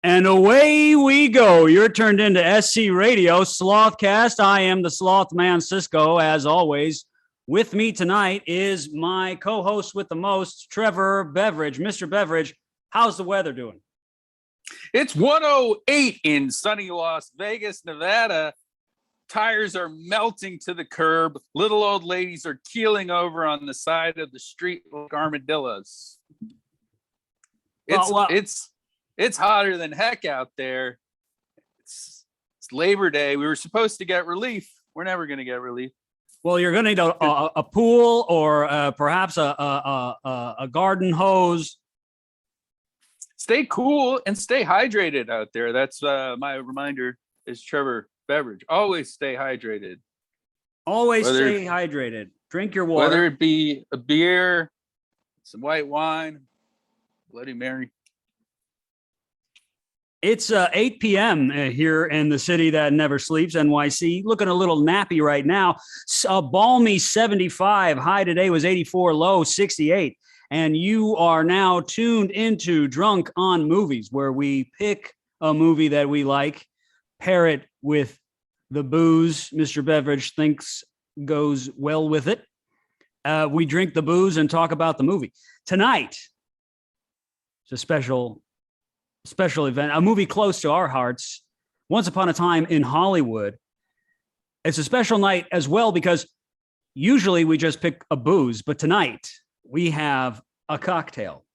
And away we go. You're turned into SC Radio, Slothcast. I am the Sloth Man Cisco, as always. With me tonight is my co-host with the most, Trevor Beverage. Mr. Beverage, how's the weather doing? It's 108 in sunny Las Vegas, Nevada. Tires are melting to the curb. Little old ladies are keeling over on the side of the street like armadillos. It's hotter than heck out there. It's Labor Day. We were supposed to get relief. We're never going to get relief. Well, you're going to need a pool or perhaps a garden hose. Stay cool and stay hydrated out there. That's my reminder is Trevor Beverage. Always stay hydrated. Stay hydrated. Drink your water. Whether it be a beer, some white wine, Bloody Mary. It's 8 p.m. Here in the city that never sleeps, NYC. Looking a little nappy right now. A balmy 75. High today was 84, low 68. And you are now tuned into Drunk on Movies, where we pick a movie that we like, pair it with the booze Mr. Beverage thinks goes well with it. We drink the booze and talk about the movie. Tonight, it's a special event, a movie close to our hearts, Once Upon a Time in Hollywood. It's a special night as well because usually we just pick a booze, but tonight we have a cocktail.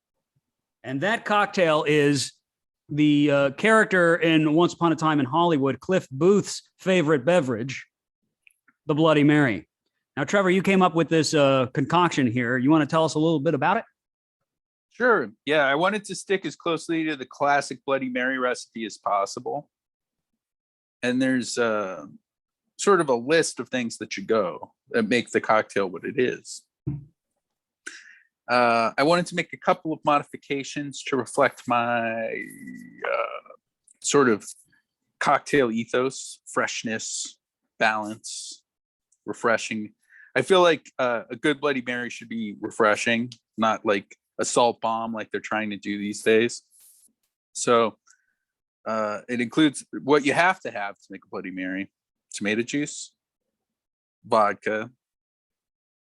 And that cocktail is the character in Once Upon a Time in Hollywood, Cliff Booth's favorite beverage, the Bloody Mary. Now, Trevor, you came up with this concoction here. You want to tell us a little bit about it? Sure. Yeah, I wanted to stick as closely to the classic Bloody Mary recipe as possible. And there's sort of a list of things that should go that make the cocktail what it is. I wanted to make a couple of modifications to reflect my sort of cocktail ethos, freshness, balance, refreshing. I feel like a good Bloody Mary should be refreshing, not like a salt bomb like they're trying to do these days. So it includes what you have to make a Bloody Mary: tomato juice, vodka,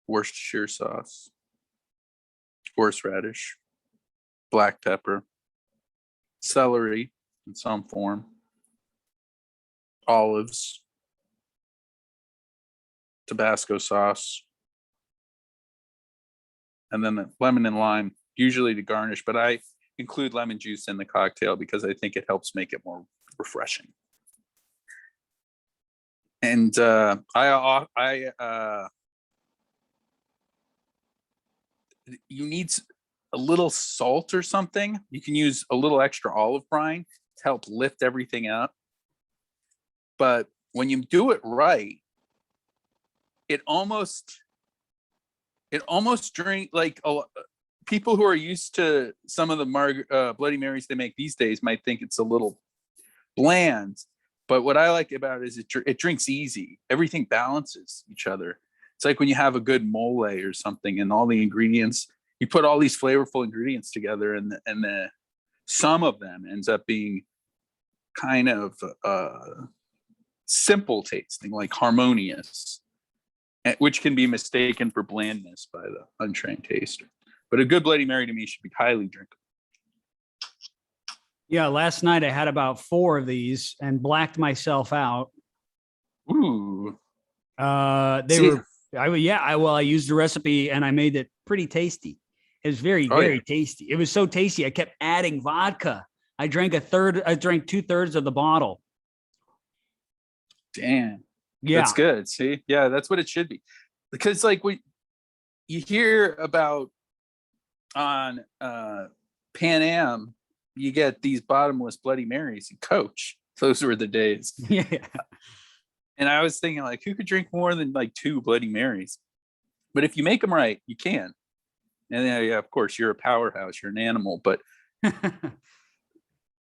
Worcestershire sauce, horseradish, black pepper, celery in some form, olives, Tabasco sauce, and then the lemon and lime, usually to garnish, but I include lemon juice in the cocktail because I think it helps make it more refreshing. And you need a little salt or something. You can use a little extra olive brine to help lift everything up. But when you do it right, it almost drink like people who are used to some of the Bloody Marys they make these days might think it's a little bland. But what I like about it is it drinks easy. Everything balances each other. It's like when you have a good mole or something and all the ingredients, you put all these flavorful ingredients together and the sum of them ends up being kind of simple tasting, like harmonious, which can be mistaken for blandness by the untrained taster. But a good Bloody Mary to me should be highly drinkable. Yeah, last night I had about 4 of these and blacked myself out. Ooh. I used the recipe and I made it pretty tasty. It was very tasty. It was so tasty. I kept adding vodka. I drank 2/3 of the bottle. Damn. Yeah. That's good. See? Yeah, that's what it should be. Because like you hear about on Pan Am, you get these bottomless Bloody Marys and Coach. Those were the days. Yeah. And I was thinking, like, who could drink more than like 2 Bloody Marys? But if you make them right, you can. And then, yeah, of course, you're a powerhouse. You're an animal. But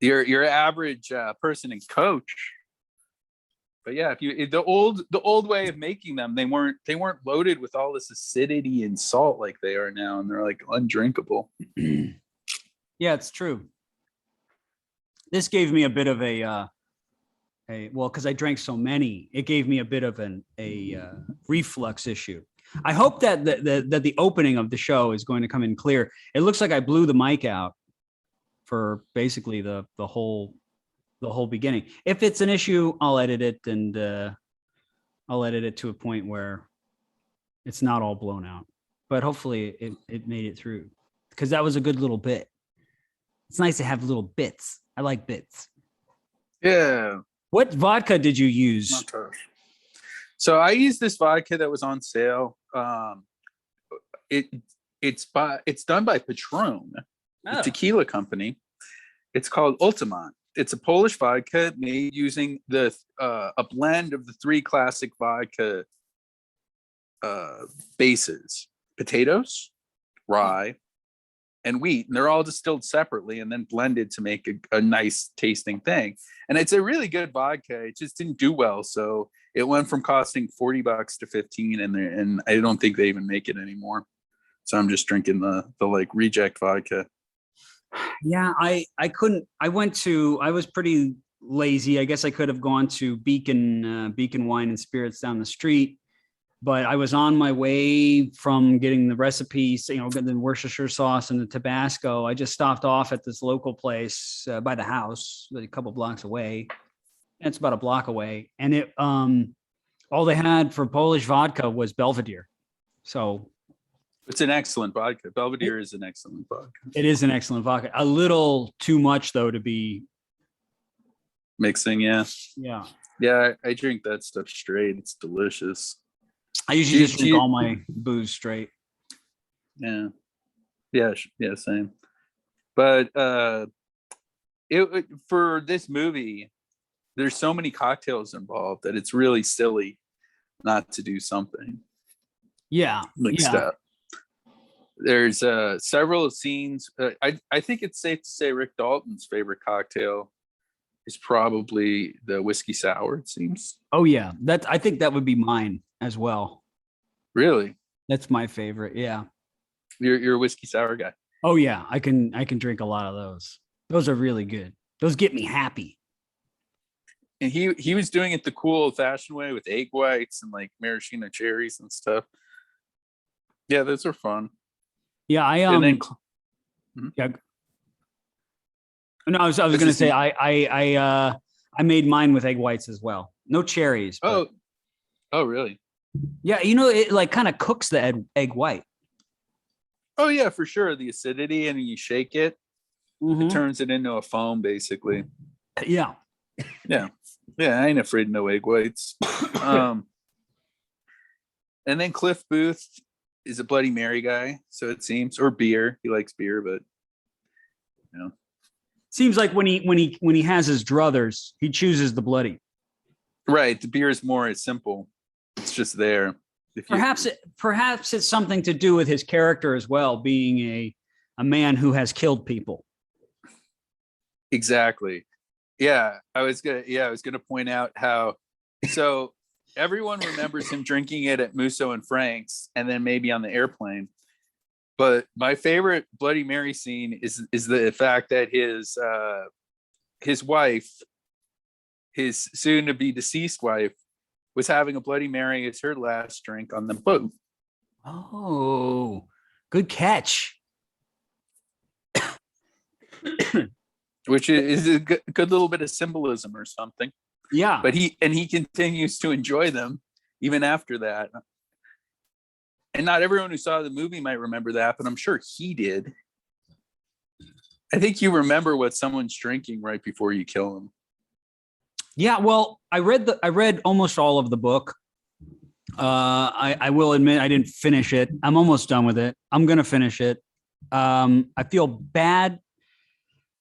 your average person in Coach. But yeah, the old way of making them, they weren't loaded with all this acidity and salt like they are now, and they're like undrinkable. Yeah, it's true. This gave me a bit of well, because I drank so many, it gave me a bit of a reflux issue. I hope that the opening of the show is going to come in clear. It looks like I blew the mic out for basically the whole beginning. If it's an issue, I'll edit it, and I'll edit it to a point where it's not all blown out. But hopefully it made it through, because that was a good little bit. It's nice to have little bits. I like bits. Yeah. What vodka did you use? So I used this vodka that was on sale. It's done by Patron, the tequila company. It's called Ultimate. It's a Polish vodka made using a blend of the 3 classic vodka bases: potatoes, rye, and wheat, and they're all distilled separately and then blended to make a nice tasting thing. And it's a really good vodka. It just didn't do well, so it went from costing $40 to $15, and I don't think they even make it anymore. So I'm just drinking the like reject vodka. Yeah, I couldn't. I was pretty lazy. I guess I could have gone to Beacon Wine and Spirits down the street, but I was on my way from getting the recipes, getting the Worcestershire sauce and the Tabasco. I just stopped off at this local place by the house, a couple blocks away. It's about a block away. And it, all they had for Polish vodka was Belvedere. So it's an excellent vodka. Belvedere is an excellent vodka. It is an excellent vodka. A little too much though to be mixing. Yeah. Yeah. Yeah. I drink that stuff straight. It's delicious. I usually just drink all my booze straight. Yeah. Yeah. Yeah. Same. But for this movie, there's so many cocktails involved that it's really silly not to do something. Yeah. Mixed up. There's several scenes. I think it's safe to say Rick Dalton's favorite cocktail is probably the whiskey sour, it seems. Oh yeah. I think that would be mine as well. Really? That's my favorite. Yeah. You're a whiskey sour guy. Oh yeah. I can drink a lot of those. Those are really good. Those get me happy. And he was doing it the cool old-fashioned way with egg whites and like maraschino cherries and stuff. Yeah, those are fun. Yeah, and then, yeah. No, I was going to say I made mine with egg whites as well. No cherries. But... Oh, really? Yeah, it like kind of cooks the egg white. Oh yeah, for sure. The acidity, and you shake it, it turns it into a foam, basically. Yeah. Yeah. Yeah, I ain't afraid of no egg whites. And then Cliff Booth is a Bloody Mary guy, so it seems, or beer. He likes beer, but seems like when he has his druthers, he chooses the bloody. Right, the beer is more simple. It's just there. Perhaps it's something to do with his character as well, being a man who has killed people. Exactly. Yeah, I was gonna point out how so everyone remembers him drinking it at Musso and Frank's, and then maybe on the airplane. But my favorite Bloody Mary scene is the fact that his wife, his soon to be deceased wife, was having a Bloody Mary as her last drink on the boat. Oh, good catch. Which is a good little bit of symbolism or something. Yeah. But he continues to enjoy them even after that. And not everyone who saw the movie might remember that, but I'm sure he did. I think you remember what someone's drinking right before you kill them. Yeah, well, I read almost all of the book. I will admit I didn't finish it. I'm almost done with it. I'm gonna finish it. I feel bad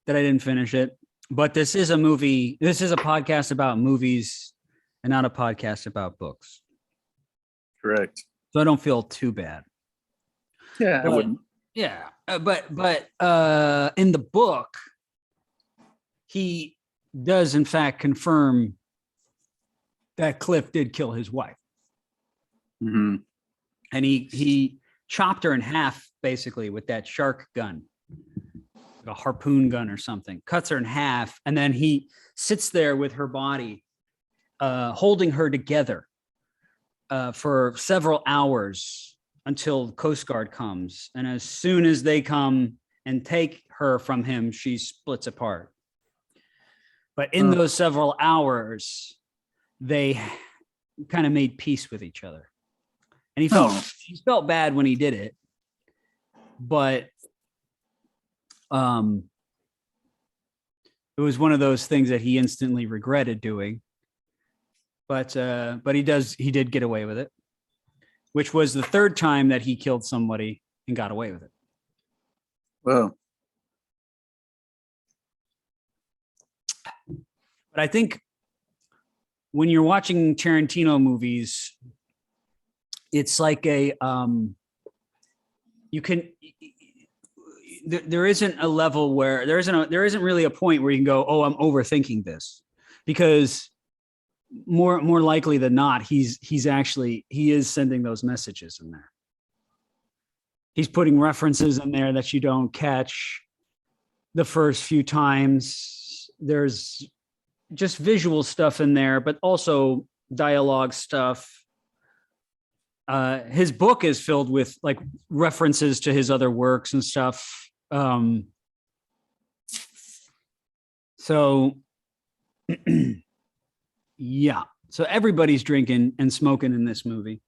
that I didn't finish it, but this is a podcast about movies and not a podcast about books. Correct. So I don't feel too bad. Yeah, I wouldn't. Yeah, but in the book, he does in fact confirm that Cliff did kill his wife. Mm-hmm. And he chopped her in half basically with that shark gun. like a harpoon gun or something, cuts her in half, and then he sits there with her body, holding her together for several hours until the Coast Guard comes. And as soon as they come and take her from him, she splits apart. But in those several hours, they kind of made peace with each other. And he felt bad when he did it, but it was one of those things that he instantly regretted doing. But he did get away with it, which was the third time that he killed somebody and got away with it. Well, but I think when you're watching Tarantino movies, it's like there isn't a level where there isn't really a point where you can go, oh, I'm overthinking this, because more likely than not, he is sending those messages in there. He's putting references in there that you don't catch the first few times. There's just visual stuff in there, but also dialogue stuff. His book is filled with like references to his other works and stuff. So yeah. So everybody's drinking and smoking in this movie.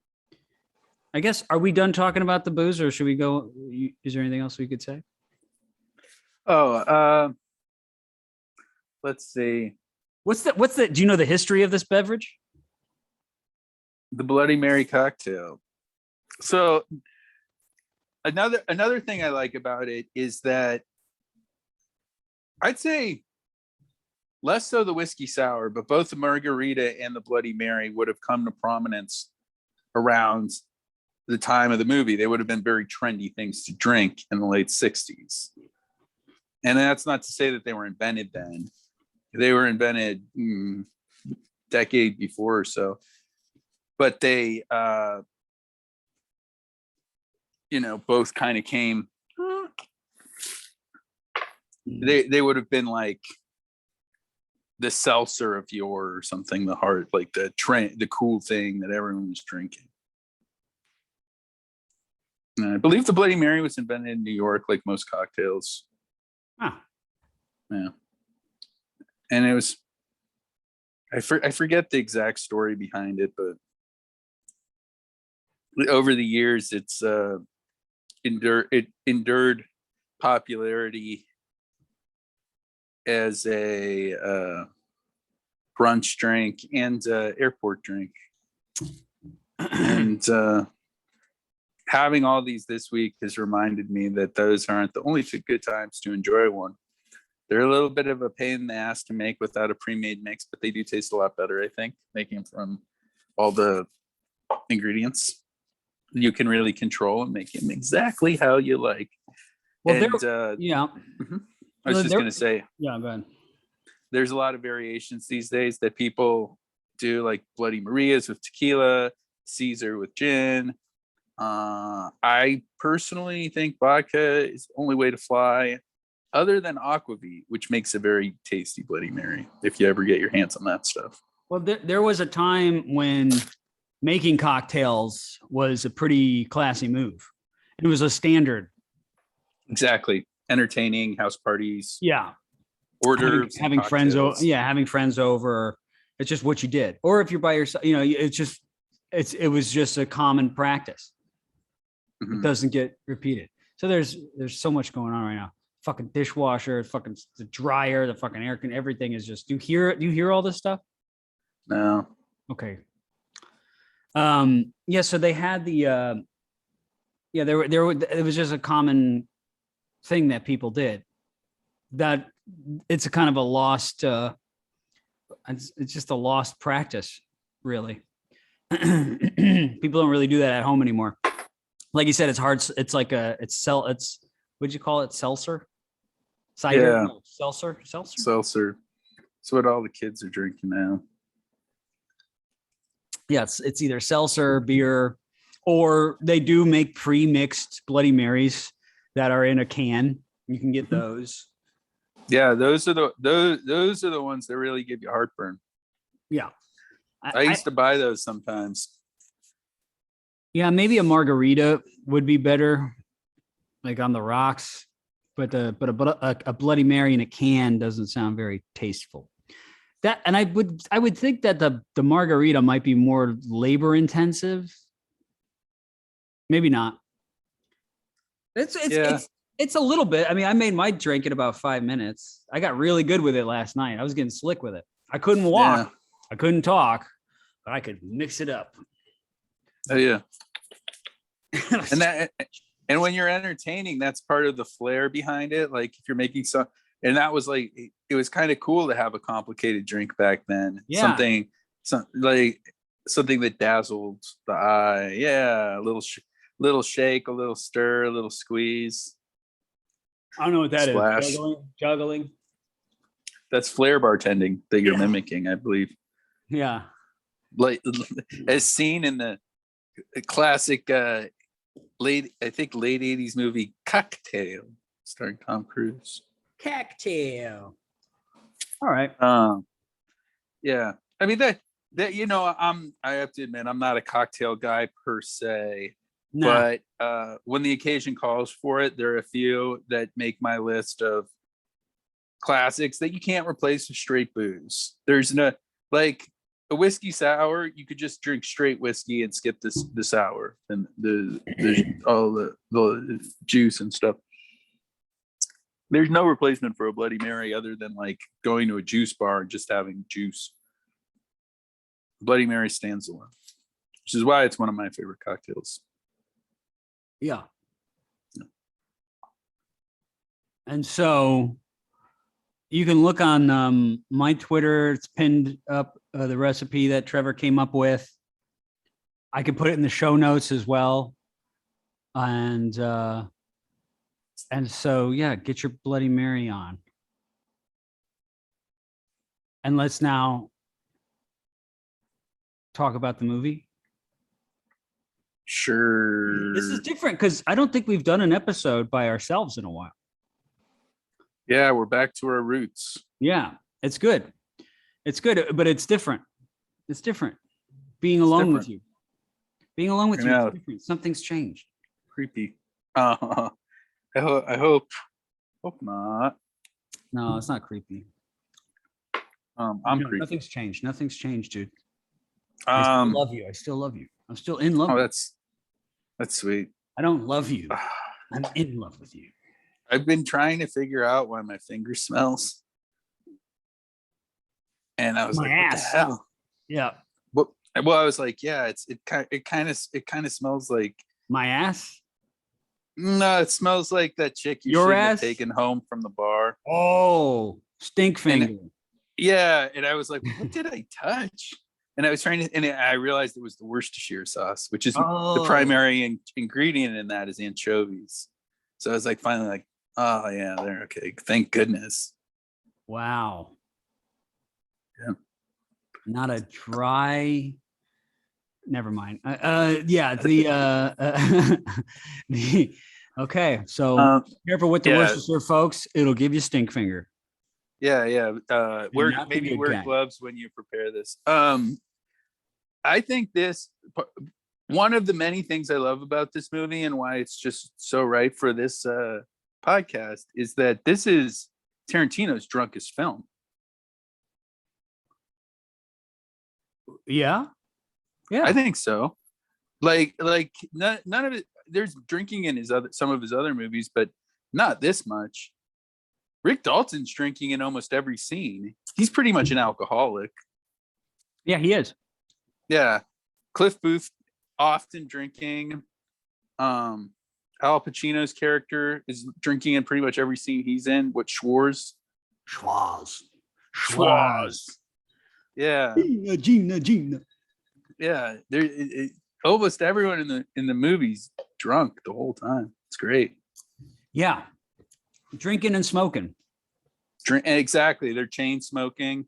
I guess, are we done talking about the booze, or should we go? Is there anything else we could say? Let's see. What's the, do you know the history of this beverage? The Bloody Mary cocktail. So another thing I like about it is that I'd say less so the whiskey sour, but both the margarita and the Bloody Mary would have come to prominence around the time of the movie. They would have been very trendy things to drink in the late 60s. And that's not to say that they were invented then. They were invented decade before or so. But they, both kind of came. They would have been like the seltzer of yore or something. The cool thing that everyone was drinking. And I believe the Bloody Mary was invented in New York, like most cocktails. Huh. Yeah. And it was. I forget the exact story behind it, but over the years, it's endured popularity as a brunch drink and airport drink. And having all these this week has reminded me that those aren't the only two good times to enjoy one. They're a little bit of a pain in the ass to make without a pre-made mix, but they do taste a lot better, I think, making from all the ingredients. You can really control and make them exactly how you like. Well, and, yeah. I was just going to say, yeah, go ahead. There's a lot of variations these days that people do, like Bloody Marias with tequila, Caesar with gin. I personally think vodka is the only way to fly, other than aquavit, which makes a very tasty Bloody Mary if you ever get your hands on that stuff. Well, there was a time when making cocktails was a pretty classy move. It was a standard. Exactly. Entertaining, house parties. Yeah. Hors d'oeuvres. Having friends over. Yeah, having friends over. It's just what you did. Or if you're by yourself, it was just a common practice. Mm-hmm. It doesn't get repeated. So there's so much going on right now. Fucking dishwasher, fucking the dryer, the fucking air conditioner, everything is just. Do you hear all this stuff? No. Okay. Yeah. So they had the. It was just a common thing that people did. That it's a kind of a lost. It's just a lost practice, really. People don't really do that at home anymore. Like you said, it's hard. It's like it's what'd you call it? Seltzer? Cider? Yeah. No, seltzer? Seltzer. It's what all the kids are drinking now. Yeah, it's either seltzer, beer, or they do make pre-mixed Bloody Marys that are in a can You can get those. Yeah, those are the ones that really give you heartburn. Yeah. I used to buy those sometimes. Yeah, maybe a margarita would be better, like on the rocks. But a Bloody Mary in a can doesn't sound very tasteful. That, and I would think that the margarita might be more labor intensive. Maybe not. It's a little bit. I mean, I made my drink in about 5 minutes. I got really good with it last night. I was getting slick with it. I couldn't walk. Yeah. I couldn't talk, but I could mix it up. Oh yeah. And when you're entertaining, that's part of the flair behind it. Like if you're making some, and that was like, it was kind of cool to have a complicated drink back then. Yeah. Something that dazzled the eye. Yeah. A little shake, a little stir, a little squeeze. I don't know what that Splash. is. Juggling. That's flair bartending that you're mimicking, I believe. Yeah. Like as seen in the classic late 80s movie Cocktail, starring Tom Cruise. Cocktail. All right. Yeah. I mean that I have to admit I'm not a cocktail guy per se. No. But when the occasion calls for it, there are a few that make my list of classics that you can't replace with straight booze. There's no, like a whiskey sour, you could just drink straight whiskey and skip the sour and all the juice and stuff. There's no replacement for a Bloody Mary other than like going to a juice bar and just having juice. Bloody Mary stands alone, which is why it's one of my favorite cocktails. Yeah. And so you can look on my Twitter. It's pinned up, the recipe that Trevor came up with. I can put it in the show notes as well. And so, yeah, get your Bloody Mary on. And let's now talk about the movie. Sure. This is different because I don't think we've done an episode by ourselves in a while. Yeah, we're back to our roots. Yeah, it's good. It's good, but it's different. It's different. Being alone with you. Being alone with you is different. Something's changed. Creepy. I hope not. No, it's not creepy. I'm creepy. Nothing's changed. Nothing's changed, dude. I still love you. I still love you. I'm still in love. Oh, that's sweet. I don't love you. I'm in love with you. I've been trying to figure out why my finger smells, and I was my like, ass. "What the hell?" Yeah. Well, I was like, "Yeah, it kind of smells like my ass." No, it smells like that chick you Your shouldn't ass? have taken home from the bar. Oh, stink finger. And I was like, "What did I touch?" And I was trying to, and I realized it was the Worcestershire sauce, which is the primary ingredient in that is anchovies. So I was like, finally, like, oh yeah, they're okay. Thank goodness. Wow. Yeah. Not a dry. Never mind. Yeah. The okay. So careful with the Worcestershire, folks. It'll give you stink finger. Yeah. Wear gloves when you prepare this. I think one of the many things I love about this movie and why it's just so right for this podcast is that this is Tarantino's drunkest film. Yeah. I think so. Like none of it. There's drinking in some of his other movies, but not this much. Rick Dalton's drinking in almost every scene. He's pretty much an alcoholic. Yeah, he is. Yeah. Cliff Booth often drinking. Al Pacino's character is drinking in pretty much every scene he's in. What Schwarz? Yeah. Gina. Yeah. Almost everyone in the movie's drunk the whole time. It's great. Yeah. Drinking and smoking. Exactly. They're chain smoking.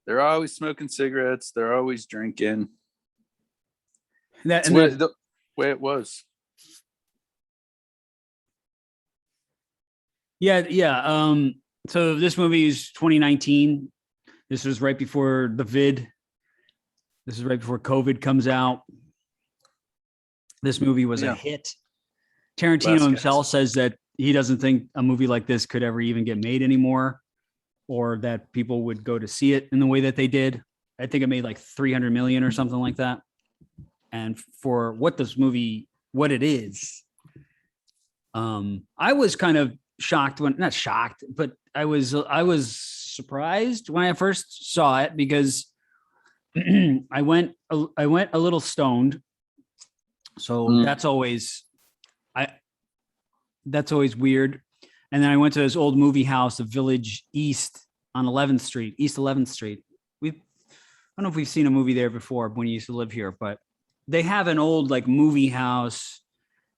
They're always smoking cigarettes. They're always drinking. That's the way it was. Yeah, yeah. So this movie is 2019. This was right before the vid. This is right before COVID comes out. This movie was a Yeah, hit. Tarantino last guys. himself says that he doesn't think a movie like this could ever even get made anymore, or that people would go to see it in the way that they did. I think it made like 300 million or something like that. And for what this movie, what it is, I was kind of shocked when, not shocked, but I was surprised when I first saw it because I went a little stoned. So Mm. I that's always weird. And then I went to this old movie house, the Village East on 11th Street, East 11th Street. I don't know if we've seen a movie there before when you used to live here, but they have an old like movie house.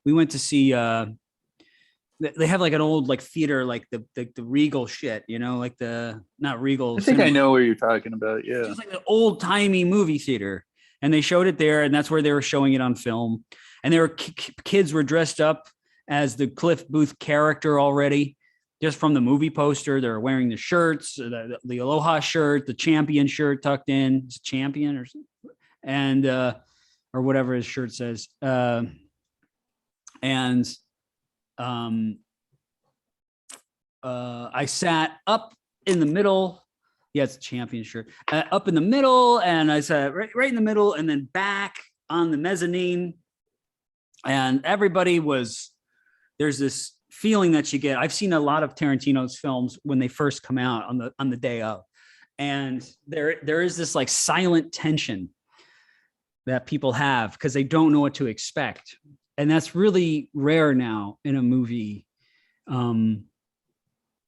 We went to see they have like an old like theater, like the Regal shit, like the not Regal I think I Cinema. know what you're talking about. It's Yeah. just like an old timey movie theater, and they showed it there, and that's where they were showing it on film. And there were kids were dressed up as the Cliff Booth character already, just from the movie poster. They're wearing the shirts, the Aloha shirt, the champion shirt tucked in, it's champion or something, and or whatever his shirt says. And um, I sat up in the middle. Yeah, it's a champion shirt. Up in the middle, and I sat right in the middle, and then back on the mezzanine. And everybody was, there's this feeling that you get. I've seen a lot of Tarantino's films when they first come out on the day of, and there is this like silent tension that people have because they don't know what to expect, and that's really rare now in a movie. And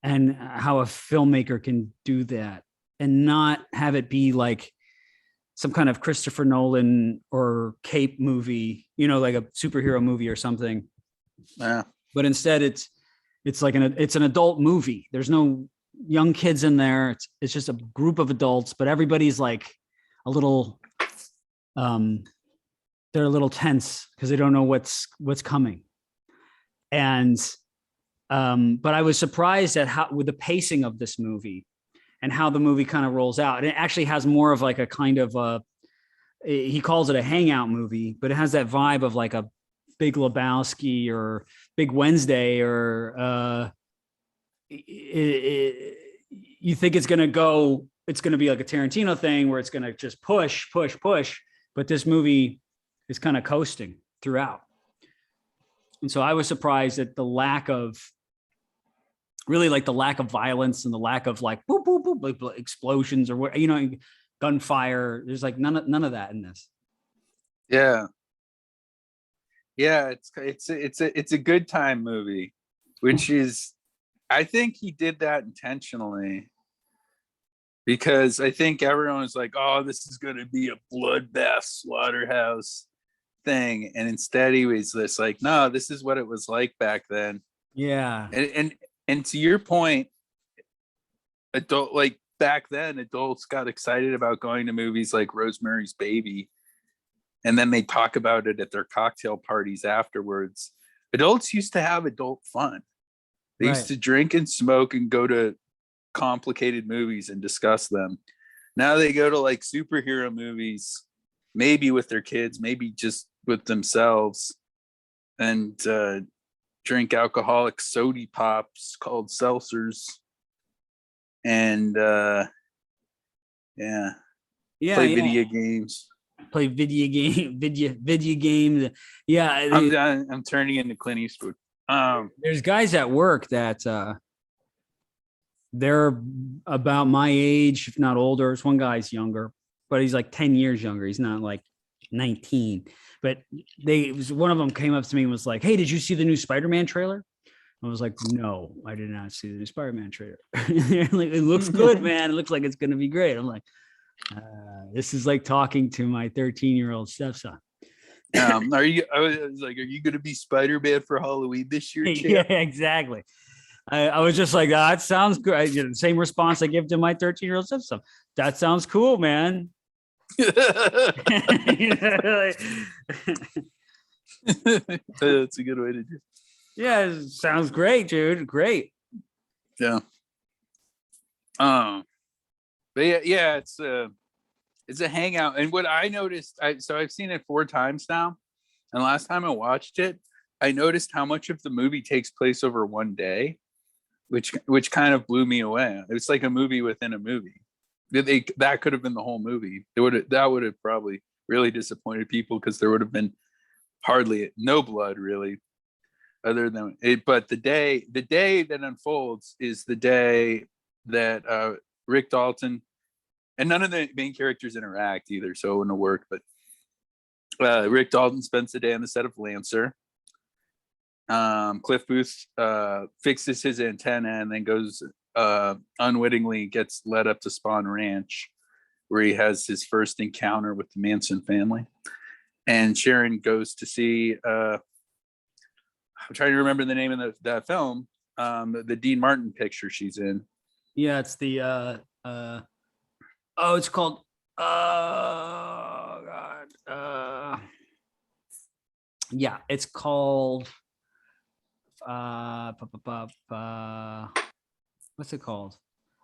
how a filmmaker can do that and not have it be like some kind of Christopher Nolan or Cape movie, like a superhero movie or something. Yeah. But instead it's like it's an adult movie. There's no young kids in there. It's just a group of adults, but everybody's like a little they're a little tense because they don't know what's coming. And but I was surprised at how with the pacing of this movie and how the movie kind of rolls out. And it actually has more of like a kind of he calls it a hangout movie, but it has that vibe of like a Big Lebowski or Big Wednesday or you think it's going to be like a Tarantino thing where it's going to just push, but this movie is kind of coasting throughout. And so I was surprised at the lack of violence and the lack of like boop, boop, boop, like explosions or what, gunfire. There's like none of that in this. Yeah. Yeah, it's a good time movie, which is, I think he did that intentionally because I think everyone was like, oh, this is going to be a bloodbath slaughterhouse thing. And instead he was just like, no, this is what it was like back then. Yeah. And to your point, back then, adults got excited about going to movies like Rosemary's Baby. And then they talk about it at their cocktail parties afterwards. Adults used to have adult fun. They used to drink and smoke and go to complicated movies and discuss them. Now they go to like superhero movies, maybe with their kids, maybe just with themselves, and drink alcoholic soda pops called seltzers. And play video games. Play video games. Yeah, I'm turning into Clint Eastwood. There's guys at work that they're about my age, if not older. This one guy's younger, but he's like 10 years younger. He's not like 19. But one of them came up to me and was like, "Hey, did you see the new Spider-Man trailer?" I was like, "No, I did not see the new Spider-Man trailer." Like, it looks good, man. It looks like it's gonna be great. I'm like, this is like talking to my 13-year-old stepson. I was like, are you going to be Spider-Man for Halloween this year? Yeah, exactly. I was just like, that sounds good. The same response I give to my 13-year-old stepson. That sounds cool, man. That's a good way to do it. Yeah, it sounds great, dude. Great. Yeah. But yeah, it's a hangout. And what I noticed, so I've seen it 4 times now, and last time I watched it, I noticed how much of the movie takes place over one day, which kind of blew me away. It's like a movie within a movie. That could have been the whole movie. That would have probably really disappointed people because there would have been hardly no blood really, other than it. But the day that unfolds is the day that Rick Dalton, and none of the main characters interact either, so it wouldn't work. But Rick Dalton spends the day on the set of Lancer. Cliff Booth fixes his antenna and then goes unwittingly gets led up to Spawn Ranch, where he has his first encounter with the Manson family. And Sharon goes to see I'm trying to remember the name of that film, the Dean Martin picture she's in. Yeah, it's the it's called yeah, it's called what's it called?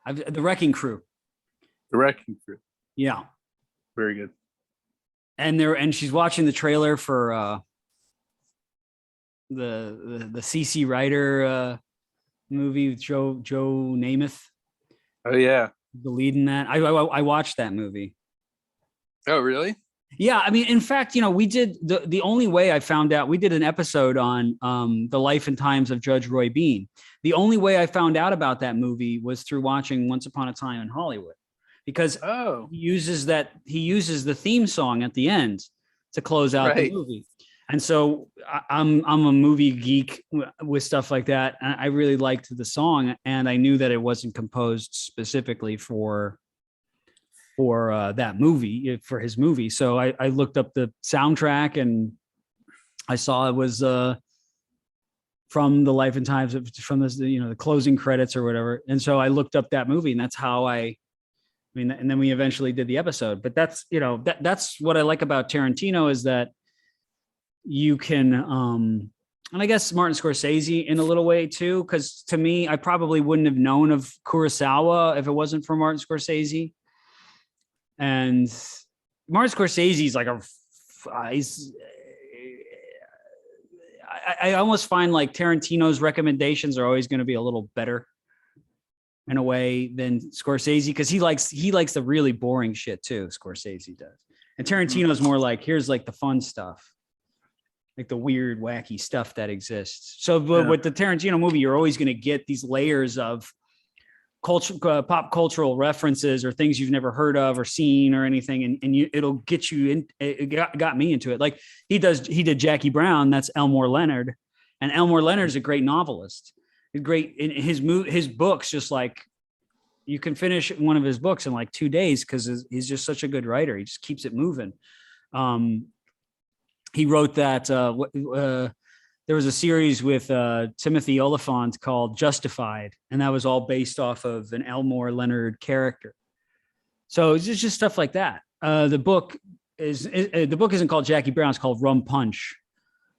The Wrecking Crew. The Wrecking Crew. Yeah. Very good. And she's watching the trailer for the CC Rider movie with Joe Namath. Oh yeah. The lead in that. I watched that movie. Oh really? Yeah, I mean, in fact, we did the only way I found out, we did an episode on the life and times of Judge Roy Bean. The only way I found out about that movie was through watching Once Upon a Time in Hollywood, because he uses the theme song at the end to close out the movie. And so I'm a movie geek with stuff like that. And I really liked the song, and I knew that it wasn't composed specifically for that movie, for his movie. So I looked up the soundtrack and I saw it was from the life and times of, from this, the closing credits or whatever. And so I looked up that movie, and that's how I mean, and then we eventually did the episode. But that's, that's what I like about Tarantino, is that you can, and I guess Martin Scorsese in a little way too, because to me, I probably wouldn't have known of Kurosawa if it wasn't for Martin Scorsese. And Martin Scorsese's like I almost find like Tarantino's recommendations are always going to be a little better in a way than Scorsese, because he likes the really boring shit too. Scorsese does, and Tarantino's more like, here's like the fun stuff, like the weird, wacky stuff that exists. So with the Tarantino movie, you're always going to get these layers of pop cultural references or things you've never heard of or seen or anything, and it'll get you in. It got me into it. Like he did Jackie Brown. That's Elmore Leonard, and Elmore Leonard's a great novelist. He's great in his books. Just like you can finish one of his books in like 2 days because he's just such a good writer. He just keeps it moving. He wrote that. There was a series with Timothy Oliphant called Justified, and that was all based off of an Elmore Leonard character. So it's just stuff like that. The book isn't called Jackie Brown; it's called Rum Punch.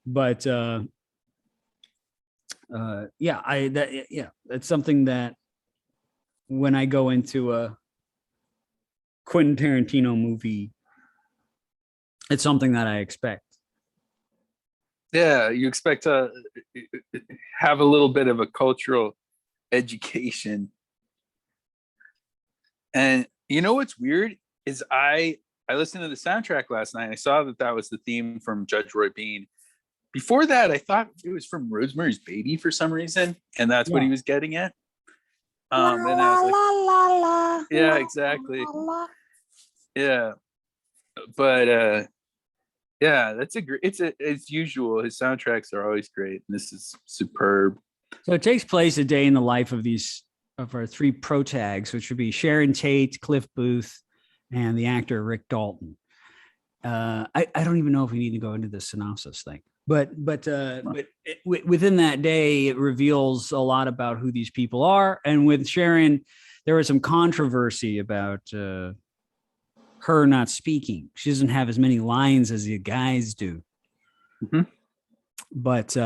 But it's something that when I go into a Quentin Tarantino movie, it's something that I expect. Yeah, you expect to have a little bit of a cultural education. And you know what's weird is I listened to the soundtrack last night. I saw that was the theme from Judge Roy Bean. Before that, I thought it was from Rosemary's Baby for some reason, and that's what he was getting at. And I was like, yeah, exactly. Yeah, but yeah, that's it's usual. His soundtracks are always great, and this is superb. So it takes place a day in the life of our three protags, which would be Sharon Tate, Cliff Booth, and the actor Rick Dalton. I don't even know if we need to go into the synopsis thing, but within that day, it reveals a lot about who these people are. And with Sharon, there was some controversy about her not speaking. She doesn't have as many lines as the guys do. Mm-hmm. But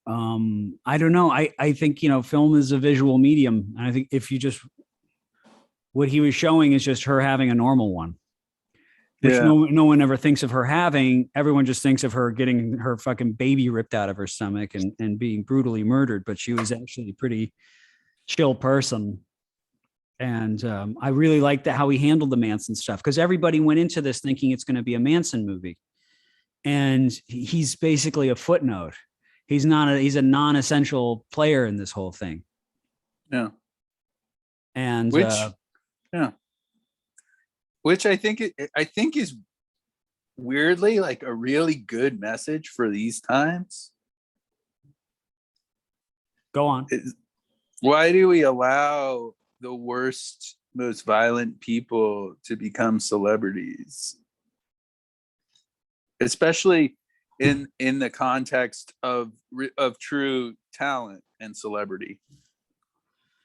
I don't know. I think, film is a visual medium. And I think if you just, what he was showing is just her having a normal one, which Yeah. no one ever thinks of her having. Everyone just thinks of her getting her fucking baby ripped out of her stomach and being brutally murdered. But she was actually a pretty chill person. And I really liked how he handled the Manson stuff, because everybody went into this thinking it's going to be a Manson movie. And he's basically a footnote. He's a non-essential player in this whole thing. Yeah. And which I think is weirdly like a really good message for these times. Go on. Why do we allow the worst, most violent people to become celebrities? Especially in the context of true talent and celebrity.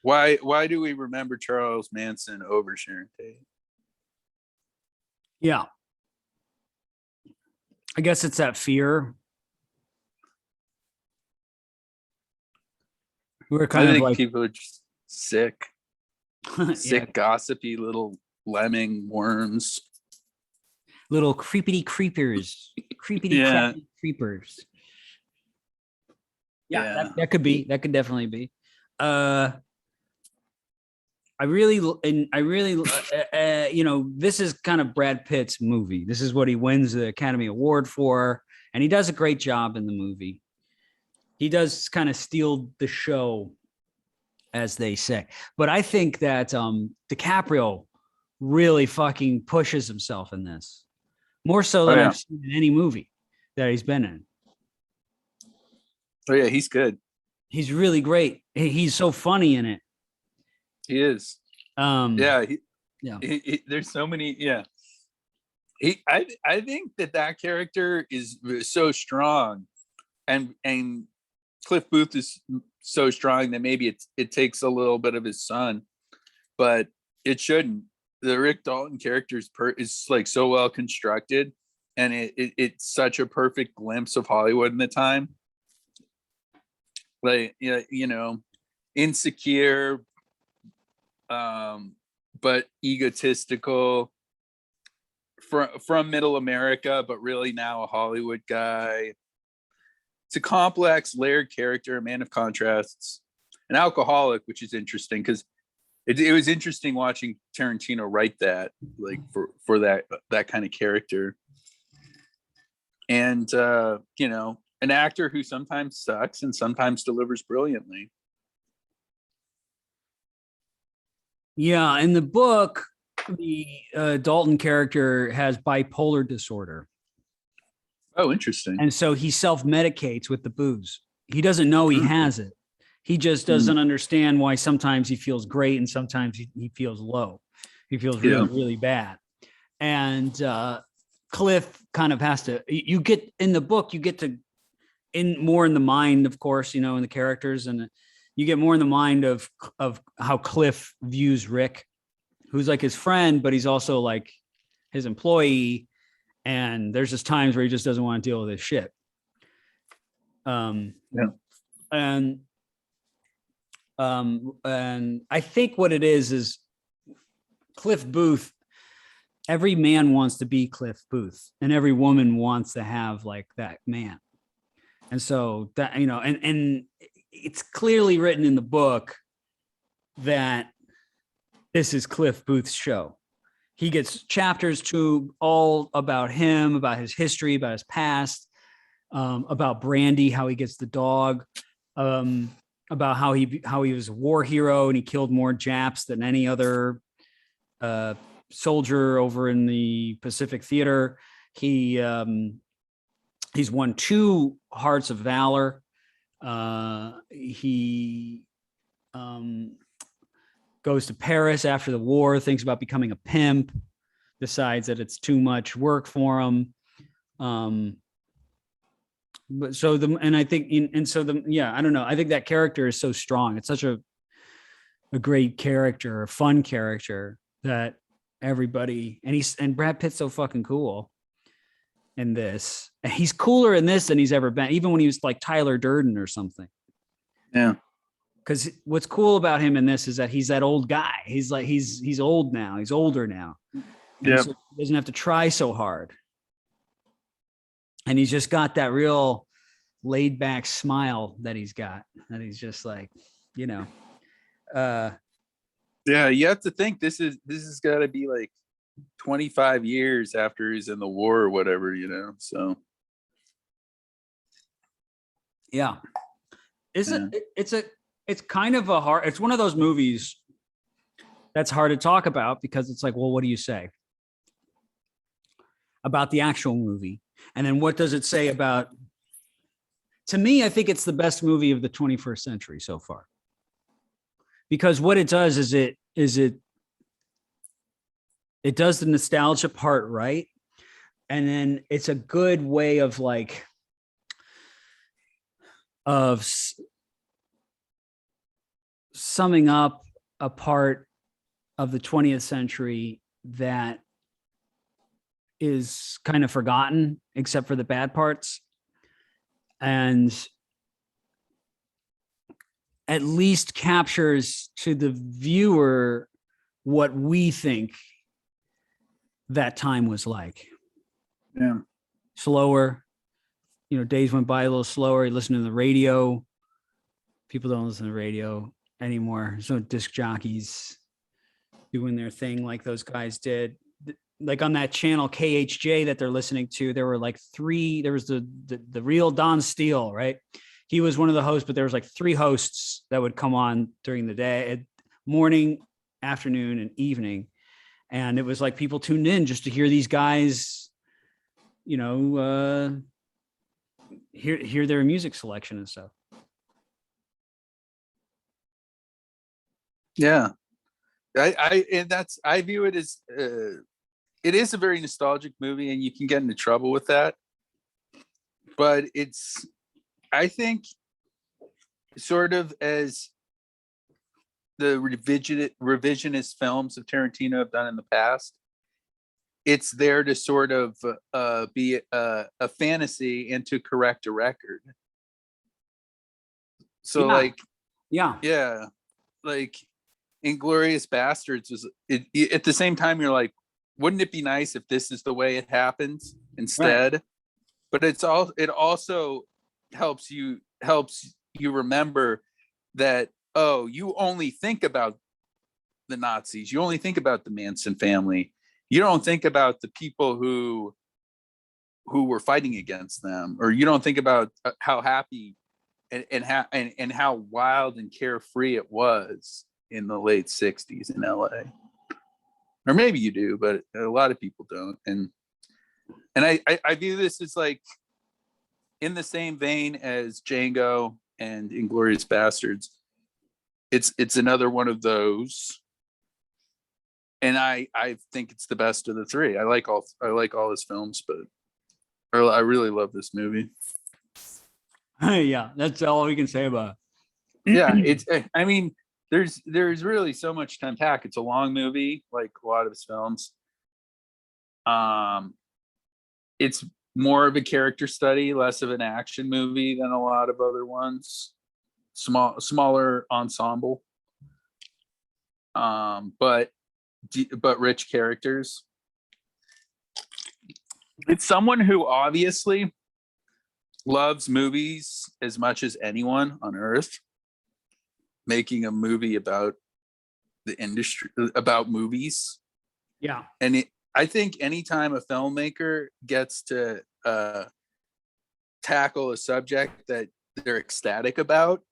Why do we remember Charles Manson over Sharon Tate? Yeah. I guess it's that fear. We're kind I of think like people are just sick, gossipy little lemming worms. Little creepity creepers. Creepers. Yeah. That could be. That could definitely be. I really, this is kind of Brad Pitt's movie. This is what he wins the Academy Award for, and he does a great job in the movie. He does kind of steal the show, as they say. But I think that DiCaprio really fucking pushes himself in this, more so than I've seen in any movie that he's been in. Oh yeah, he's good. He's really great. He's so funny in it. He is. There's so many. Yeah. I think that character is so strong, and Cliff Booth is so strong that maybe it takes a little bit of his son, but it shouldn't. The Rick Dalton character is like so well constructed, and it's such a perfect glimpse of Hollywood in the time. Like, insecure, but egotistical, from middle America, but really now a Hollywood guy. It's a complex, layered character, a man of contrasts, an alcoholic, which is interesting because it was interesting watching Tarantino write that, like for that kind of character. And an actor who sometimes sucks and sometimes delivers brilliantly. Yeah, in the book, the Dalton character has bipolar disorder. Oh, interesting. And so he self-medicates with the booze. He doesn't know he has it. He just doesn't understand why sometimes he feels great and sometimes he feels low. He feels really, really bad. And Cliff kind of has to, you get in the book, you get to more in the mind, of course, in the characters, and you get more in the mind of how Cliff views Rick, who's like his friend, but he's also like his employee. And there's just times where he just doesn't want to deal with this shit. And I think what it is Cliff Booth. Every man wants to be Cliff Booth, and every woman wants to have like that man. And so that, and it's clearly written in the book that this is Cliff Booth's show. He gets chapters all about him, about his history, about his past, about Brandy, how he gets the dog, about how he was a war hero and he killed more Japs than any other soldier over in the Pacific Theater. He's won 2 Hearts of Valor. He goes to Paris after the war, thinks about becoming a pimp, decides that it's too much work for him. I don't know. I think that character is so strong. It's such a great character, a fun character that everybody, and Brad Pitt's so fucking cool. in this. And he's cooler in this than he's ever been, even when he was like Tyler Durden or something. Yeah. Because what's cool about him in this is that he's that old guy. He's like he's old now. He's older now. And so he doesn't have to try so hard. And he's just got that real laid back smile that he's got. That he's just like, you know. Yeah, you have to think this is got to be like 25 years after he's in the war or whatever, you know. So yeah. It's kind of a hard, it's one of those movies that's hard to talk about because it's like, well, what do you say about the actual movie? And then what does it say about, to me, I think it's the best movie of the 21st century so far. Because what it does is it does the nostalgia part right. And then it's a good way of like, summing up a part of the 20th century that is kind of forgotten except for the bad parts, and at least captures to the viewer what we think that time was like. Yeah. Slower, you know, days went by a little slower. You listen to the radio. People don't listen to the radio anymore. There's no disc jockeys doing their thing like those guys did. Like on that channel KHJ that they're listening to, there were like three. There was the real Don Steele, right? He was one of the hosts, but there was like three hosts that would come on during the day, morning, afternoon, and evening. And it was like people tuned in just to hear these guys, you know, hear their music selection and stuff. Yeah, I view it as it is a very nostalgic movie, and you can get into trouble with that. But it's, I think, sort of as the revisionist films of Tarantino have done in the past, it's there to sort of be a fantasy and to correct a record. So yeah, like Inglorious Bastards was it, at the same time you're like, wouldn't it be nice if this is the way it happens instead? Right. But it also helps you remember that, oh, you only think about the Nazis, you only think about the Manson family, you don't think about the people who were fighting against them, or you don't think about how happy and how wild and carefree it was in the late 60s in LA. Or maybe you do, but a lot of people don't. And I view this as like in the same vein as Django and Inglourious Bastards. It's another one of those. And I think it's the best of the three. I like all his films, but I really love this movie. Yeah, that's all we can say about it. Yeah, I mean, there's really so much to unpack. It's a long movie, like a lot of his films. It's more of a character study, less of an action movie than a lot of other ones. Smaller ensemble, but rich characters. It's someone who obviously loves movies as much as anyone on earth, making a movie about the industry, about movies. Yeah. And I think anytime a filmmaker gets to tackle a subject that they're ecstatic about,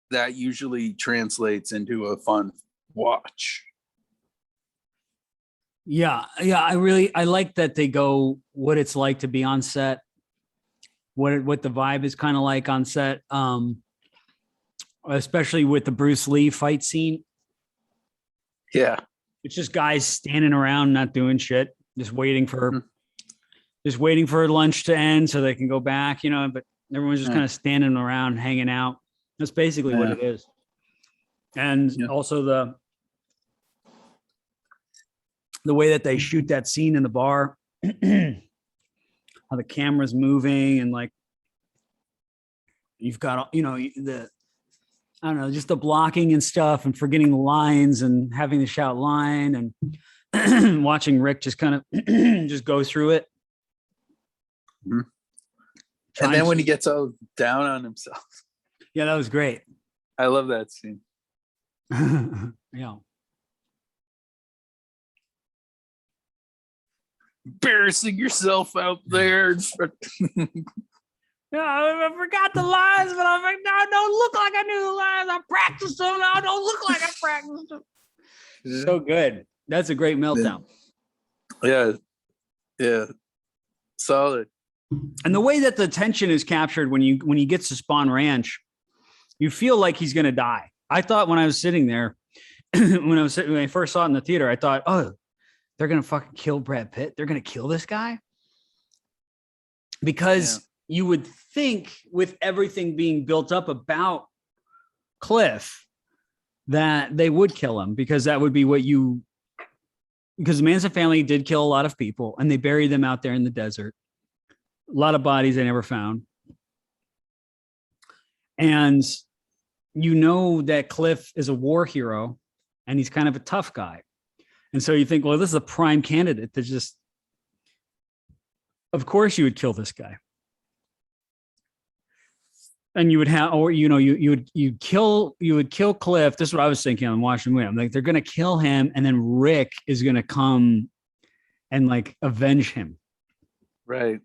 that usually translates into a fun watch. Yeah. I like that they go what it's like to be on set, what the vibe is kind of like on set, especially with the Bruce Lee fight scene. Yeah, it's just guys standing around not doing shit, just waiting for lunch to end so they can go back, you know. But everyone's just kind of standing around, hanging out. That's basically what it is. And also the way that they shoot that scene in the bar how the camera's moving and like you've got, I don't know, just the blocking and stuff and forgetting the lines and having to shout line and watching Rick just kind of just go through it. Mm-hmm. And then when he gets all down on himself. Yeah, that was great. I love that scene. Yeah. Embarrassing yourself out there. Yeah, I forgot the lines, but I'm like, no, don't look like I knew the lines. I practiced them. Now don't look like I practiced them. So good. That's a great meltdown. Yeah. Solid. And the way that the tension is captured when he gets to Spawn Ranch, you feel like he's going to die. I thought when I was sitting there, when I first saw it in the theater, I thought, oh, they're going to fucking kill Brad Pitt. They're going to kill this guy. Because you would think with everything being built up about Cliff that they would kill him, because that would be because the Manson family did kill a lot of people and they buried them out there in the desert. A lot of bodies they never found. And that Cliff is a war hero and he's kind of a tough guy. And so you think, well, this is a prime candidate to just, of course you would kill this guy. And you would have, or, you would kill Cliff. This is what I was thinking on watching him. Like, they're going to kill him. And then Rick is going to come and like avenge him. Right.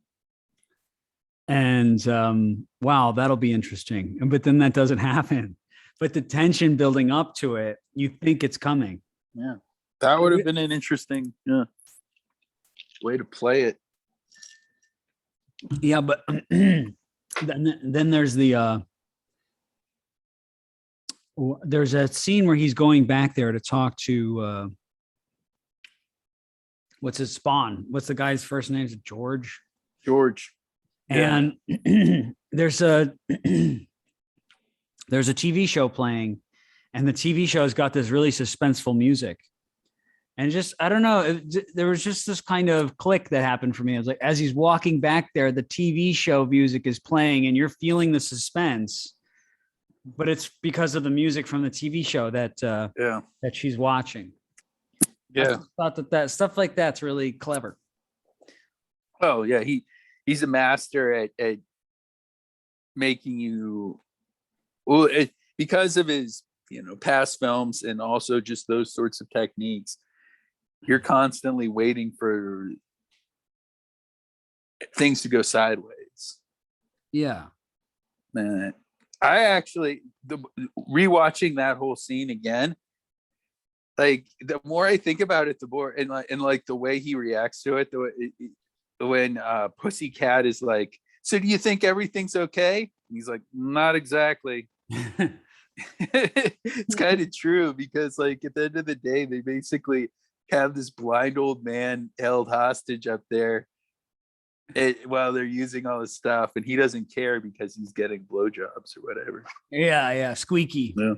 And wow, that'll be interesting. But then that doesn't happen. But the tension building up to it, you think it's coming. Yeah. That would have been an interesting way to play it. Yeah, but then there's there's a scene where he's going back there to talk to what's his Spawn? What's the guy's first name? Is it George? George. And there's a TV show playing, and the TV show's got this really suspenseful music. And just, I don't know, there was just this kind of click that happened for me. I was like, as he's walking back there, the TV show music is playing and you're feeling the suspense, but it's because of the music from the TV show that she's watching. Yeah. I thought that stuff like that's really clever. Oh yeah. He's a master at making you, because of his, past films and also just those sorts of techniques. You're constantly waiting for things to go sideways. Yeah. Man, I actually, rewatching that whole scene again, like the more I think about it, the more, and like the way he reacts to it, when Pussycat is like, so do you think everything's okay? And he's like, not exactly. It's kind of true, because like at the end of the day, they basically have this blind old man held hostage up there while they're using all this stuff, and he doesn't care because he's getting blowjobs or whatever. Yeah. Squeaky. Yeah.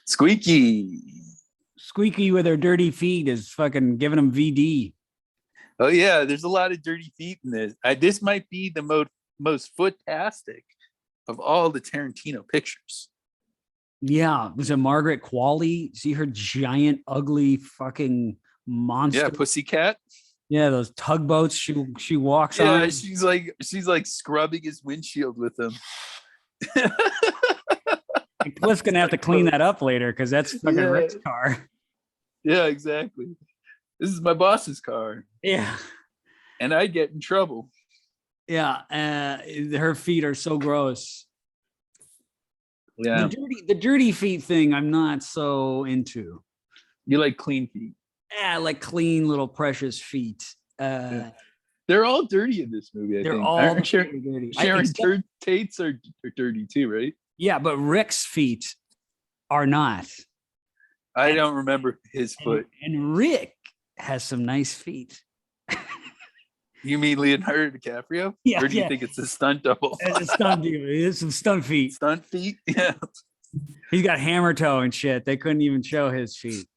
Squeaky with her dirty feet is fucking giving him VD. Oh yeah, there's a lot of dirty feet in this. This might be the most foot-tastic of all the Tarantino pictures. Yeah, was it Margaret Qualley? See her giant, ugly fucking monster. Yeah, Pussycat. Yeah, those tugboats she walks on. Yeah, she's like scrubbing his windshield with them. Cliff's gonna have to clean that up later because that's fucking Rick's car. Yeah, exactly. This is my boss's car. Yeah, and I'd get in trouble. Yeah, her feet are so gross. Yeah, the dirty feet thing I'm not so into. You like clean feet? Yeah, I like clean little precious feet. Yeah. They're all dirty in this movie. They're all dirty. Sharon Tate's are dirty too, right? Yeah, but Rick's feet are not. I don't remember his foot. And Rick has some nice feet. You mean Leonardo DiCaprio? Yeah. Or do you think it's a stunt double? It's a stunt dude. It's some stunt feet. Stunt feet? Yeah. He's got hammer toe and shit. They couldn't even show his feet.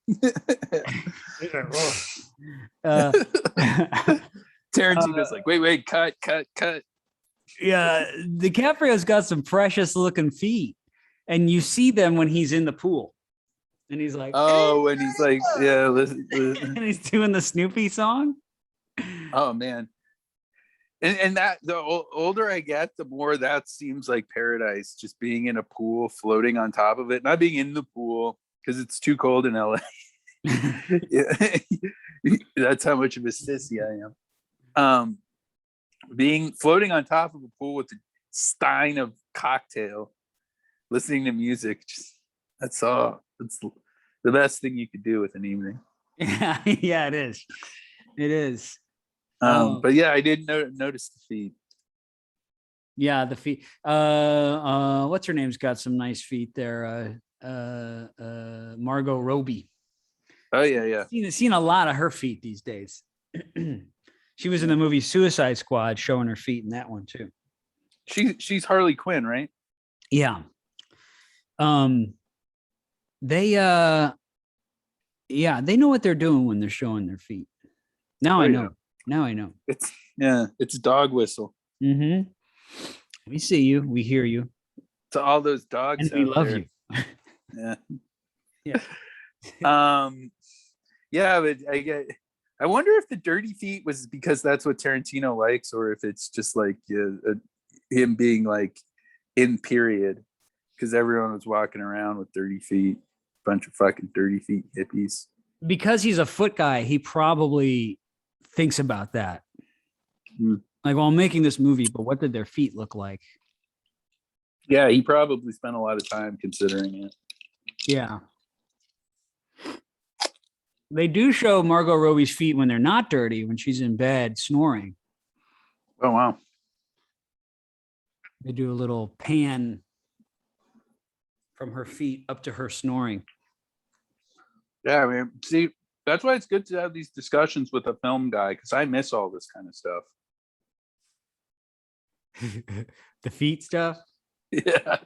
Tarantino's like, wait, cut. Yeah, DiCaprio's got some precious looking feet, and you see them when he's in the pool, and he's like, oh, and he's like, yeah, listen. and he's doing the Snoopy song. Oh man. And that the older I get, the more that seems like paradise, just being in a pool, floating on top of it, not being in the pool because it's too cold in LA. Yeah. That's how much of a sissy I am. Being floating on top of a pool with a stein of cocktail, listening to music, that's all. It's the best thing you could do with an evening. Yeah, it is. It is. But yeah, I did notice the feet. Yeah, the feet. What's her name's got some nice feet there. Margot Robbie. Oh yeah. Seen a lot of her feet these days. She was in the movie Suicide Squad, showing her feet in that one too. She's Harley Quinn, right? Yeah. They know what they're doing when they're showing their feet. Now I know. Yeah. Now I know. It's dog whistle. Mm-hmm. We see you. We hear you. To all those dogs. And we love there. you. Yeah. Yeah. Yeah, but I wonder if the dirty feet was because that's what Tarantino likes, or if it's just like him being like in period, because everyone was walking around with dirty feet, bunch of fucking dirty feet hippies. Because he's a foot guy, he probably thinks about that. Like, well, I'm making this movie, but what did their feet look like? Yeah, he probably spent a lot of time considering it. Yeah. They do show Margot Robbie's feet when they're not dirty, when she's in bed snoring. Oh, wow. They do a little pan from her feet up to her snoring. Yeah, I mean, see, that's why it's good to have these discussions with a film guy, because I miss all this kind of stuff. The feet stuff. Yeah.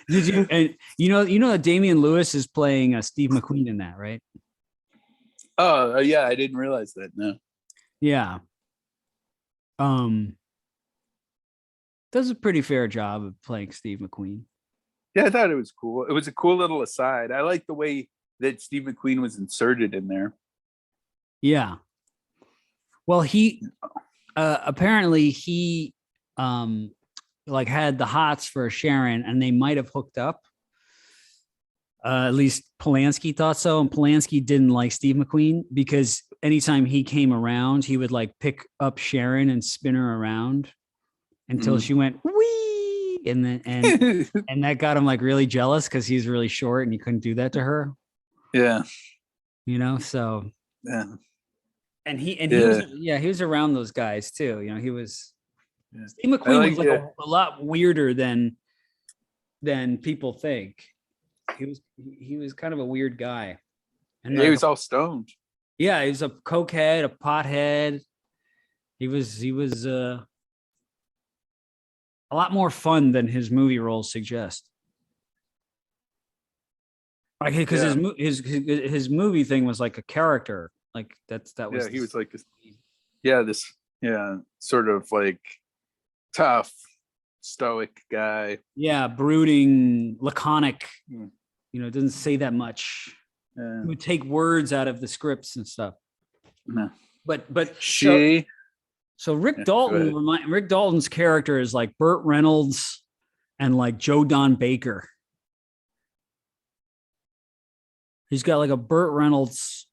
Did you? And you know that Damian Lewis is playing Steve Mcqueen in that, right? Oh, yeah, I didn't realize that. No. Yeah. Does a pretty fair job of playing Steve McQueen. Yeah, I thought it was cool. It was a cool little aside. I like the way that Steve McQueen was inserted in there. Yeah. Well, he apparently he like had the hots for Sharon, and they might have hooked up. At least Polanski thought so, and Polanski didn't like Steve McQueen because anytime he came around, he would like pick up Sharon and spin her around until she went wee, and then and that got him like really jealous because he's really short and he couldn't do that to her. Yeah, you know. So yeah, and he was around those guys too. You know, he was. Yeah. Steve McQueen was like a lot weirder than people think. He was kind of a weird guy. And he was all stoned. Yeah, he was a cokehead, a pothead. He was a lot more fun than his movie roles suggest. Like, because his movie thing was like a character. Like that was. Yeah, he was like this. Yeah, sort of like tough, stoic guy. Yeah, brooding, laconic. You know, it doesn't say that much. He would take words out of the scripts and stuff. No. But so Rick Dalton's character is like Burt Reynolds and like Joe Don Baker. He's got like a Burt Reynolds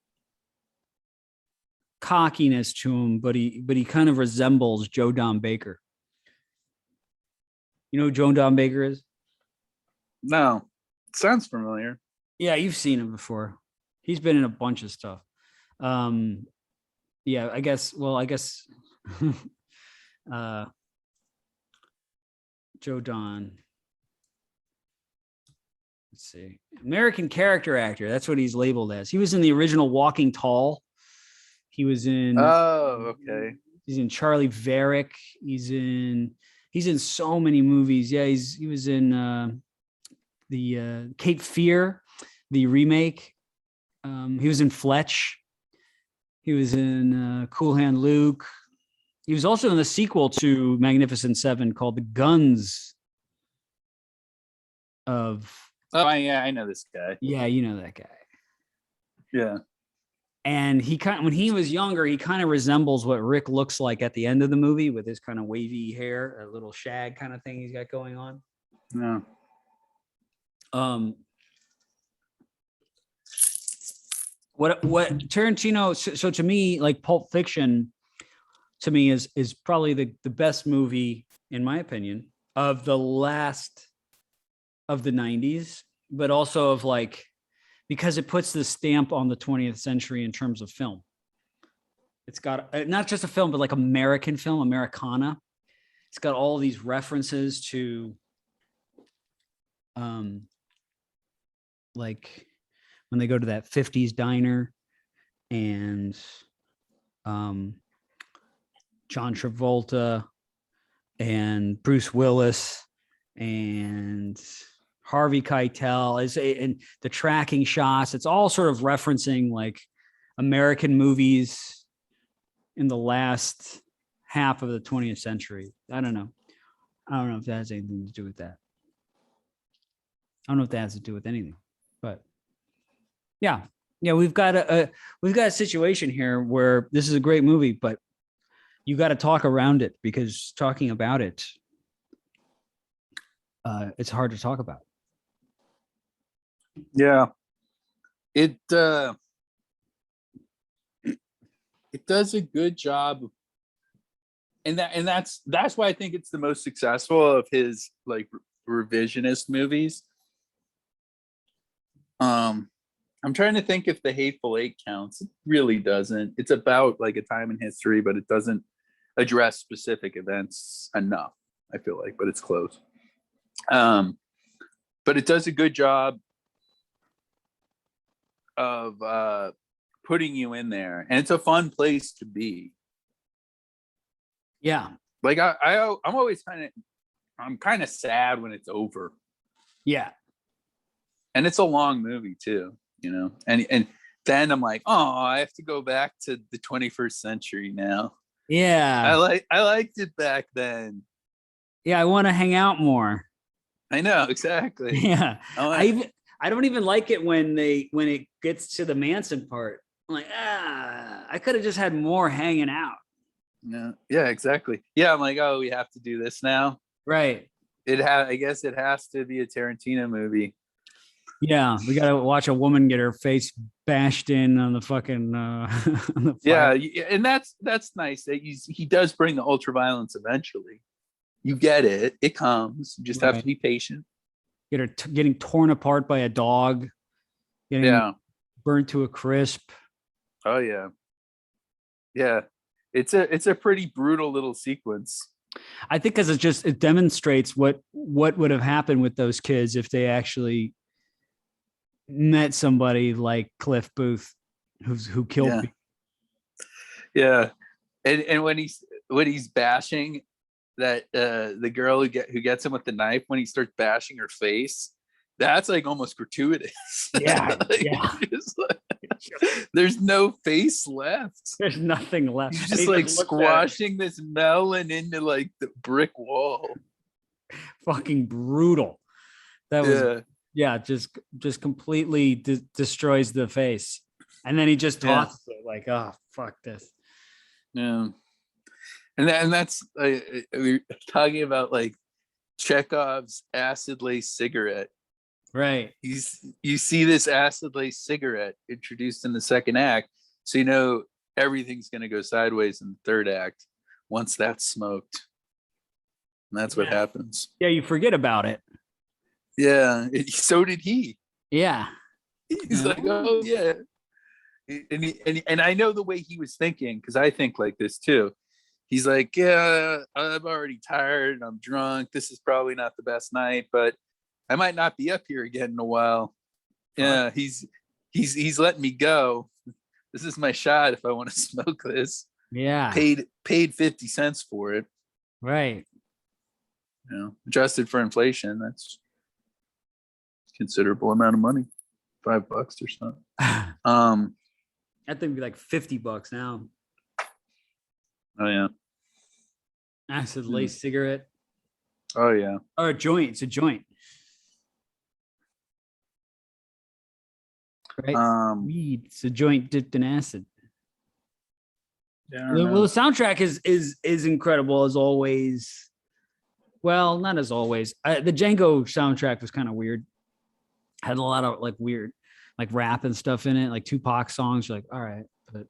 cockiness to him, but he kind of resembles Joe Don Baker. You know who Joe Don Baker is? No. Sounds familiar. Yeah, you've seen him before. He's been in a bunch of stuff. Yeah, I guess Joe Don. Let's see. American character actor. That's what he's labeled as. He was in the original Walking Tall. He was in Oh, okay. He's in Charlie Varick. He's in so many movies. Yeah, he was in the Cape Fear, the remake. He was in Fletch. He was in Cool Hand Luke. He was also in the sequel to Magnificent Seven called The Guns of. Oh, yeah, I know this guy. Yeah, you know that guy. Yeah. And when he was younger, he kind of resembles what Rick looks like at the end of the movie with his kind of wavy hair, a little shag kind of thing he's got going on. No. What Tarantino? So to me, like Pulp Fiction, to me is probably the best movie in my opinion of the last of the 90s, but also of like, because it puts the stamp on the 20th century in terms of film. It's got not just a film, but like American film, Americana. It's got all these references to like when they go to that 50s diner and John Travolta and Bruce Willis and Harvey Keitel and the tracking shots. It's all sort of referencing like American movies in the last half of the 20th century. I don't know if that has anything to do with that. I don't know if that has to do with anything, but yeah, we've got a situation here where this is a great movie, but you got to talk around it because talking about it, it's hard to talk about. Yeah, it does a good job, and that's why I think it's the most successful of his like revisionist movies. I'm trying to think if The Hateful Eight counts. It really doesn't. It's about like a time in history, but it doesn't address specific events enough, I feel like, but it's close. But it does a good job of putting you in there, and it's a fun place to be. Yeah. Like I'm always I'm kind of sad when it's over. Yeah. And it's a long movie too, you know, and then I'm like, oh, I have to go back to the 21st century now. Yeah. I liked it back then. Yeah. I want to hang out more. I know, exactly. Yeah. I don't even like it when it gets to the Manson part. I'm like, I could have just had more hanging out. Yeah, exactly. Yeah, I'm like, oh, we have to do this now. Right. I guess it has to be a Tarantino movie. Yeah, we got to watch a woman get her face bashed in on the fucking on the fire. Yeah, and that's nice that he does bring the ultra violence eventually. You get it. It comes. You just have to be patient. Get her getting torn apart by a dog. Getting burnt to a crisp. Oh yeah. Yeah. It's a pretty brutal little sequence. I think because it demonstrates what would have happened with those kids if they actually met somebody like Cliff Booth who killed people. Yeah. And when he's bashing that the girl who gets him with the knife, when he starts bashing her face, that's like almost gratuitous. Yeah. Like, there's no face left. There's nothing left. He's just like squashing this melon into like the brick wall. Fucking brutal. That was just completely destroys the face. And then he just tosses it like, oh, fuck this. Yeah. And that's we're talking about like Chekhov's acid lace cigarette. Right. You see this acid lace cigarette introduced in the second act, so you know everything's going to go sideways in the third act once that's smoked. And that's what happens. Yeah, you forget about it. Yeah, so did he. Yeah. He's like, oh yeah. And I know the way he was thinking, because I think like this too. He's like, yeah, I'm already tired. I'm drunk. This is probably not the best night, but I might not be up here again in a while. Yeah, he's letting me go. This is my shot if I want to smoke this. Yeah. Paid 50 cents for it. Right. You know, adjusted for inflation, that's a considerable amount of money. $5 or something. That thing would be like $50 now. Oh yeah. Acid lace cigarette. Oh yeah. Or a joint. It's a joint. Right? Weed. It's a joint dipped in acid. Yeah. Well, the soundtrack is incredible as always. Well, not as always. The Django soundtrack was kind of weird. Had a lot of like weird, like rap and stuff in it, like Tupac songs. You're like, all right, but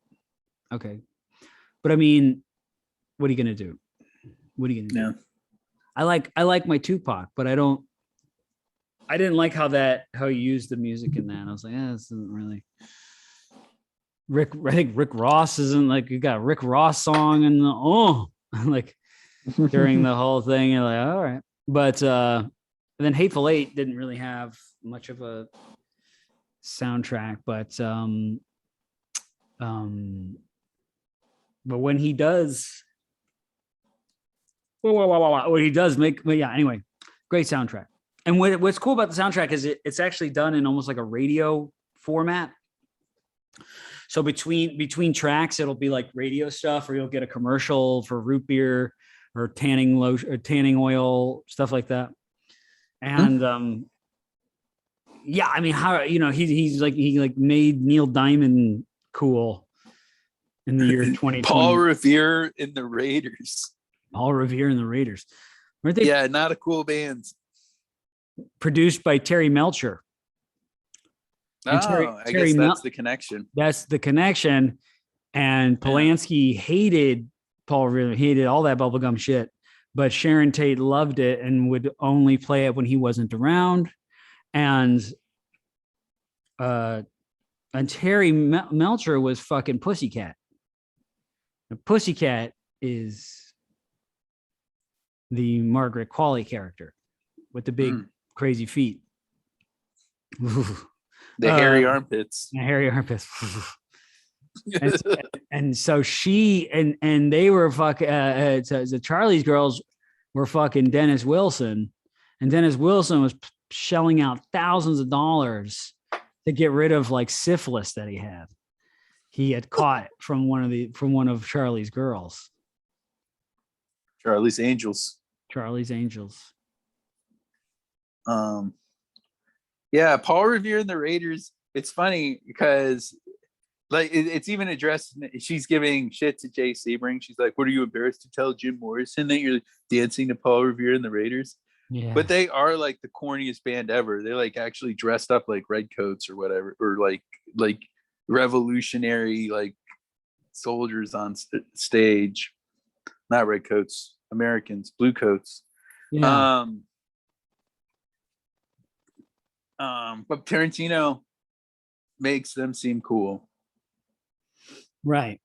okay. But I mean, what are you gonna do? What are you gonna do? I like my Tupac, but I didn't like how you used the music in that. I was like, this isn't really I think Rick Ross isn't like, you got a Rick Ross song and like during the whole thing. You're like, all right. But and then Hateful Eight didn't really have much of a soundtrack, but when he does make, but yeah, anyway, great soundtrack. And what's cool about the soundtrack is it's actually done in almost like a radio format. So between tracks, it'll be like radio stuff, or you'll get a commercial for root beer or tanning lotion or tanning oil, stuff like that. And yeah, I mean, how, he's like, he made Neil Diamond cool in the year 2020. Paul Revere in the Raiders. Paul Revere and the Raiders. Weren't they? Yeah, not a cool band. Produced by Terry Melcher. I guess that's the connection. That's the connection. And Polanski hated Paul Revere, hated all that bubblegum shit. But Sharon Tate loved it and would only play it when he wasn't around. And Terry Melcher was fucking Pussycat. And Pussycat is the Margaret Qualley character with the big crazy feet. The hairy armpits. The hairy armpits. and so she and they were fucking the Charlie's Girls were fucking Dennis Wilson, and Dennis Wilson was shelling out thousands of dollars to get rid of like syphilis that he had caught from one of Charlie's Girls. Charlie's Angels. Yeah, Paul Revere and the Raiders. It's funny because like it's even addressed. She's giving shit to Jay Sebring. She's like, "What, are you embarrassed to tell Jim Morrison that you're dancing to Paul Revere and the Raiders?" Yeah. But they are like the corniest band ever. They're like actually dressed up like redcoats or whatever, or like revolutionary like soldiers on stage. Not redcoats, Americans, blue coats. Yeah. But Tarantino makes them seem cool. Right.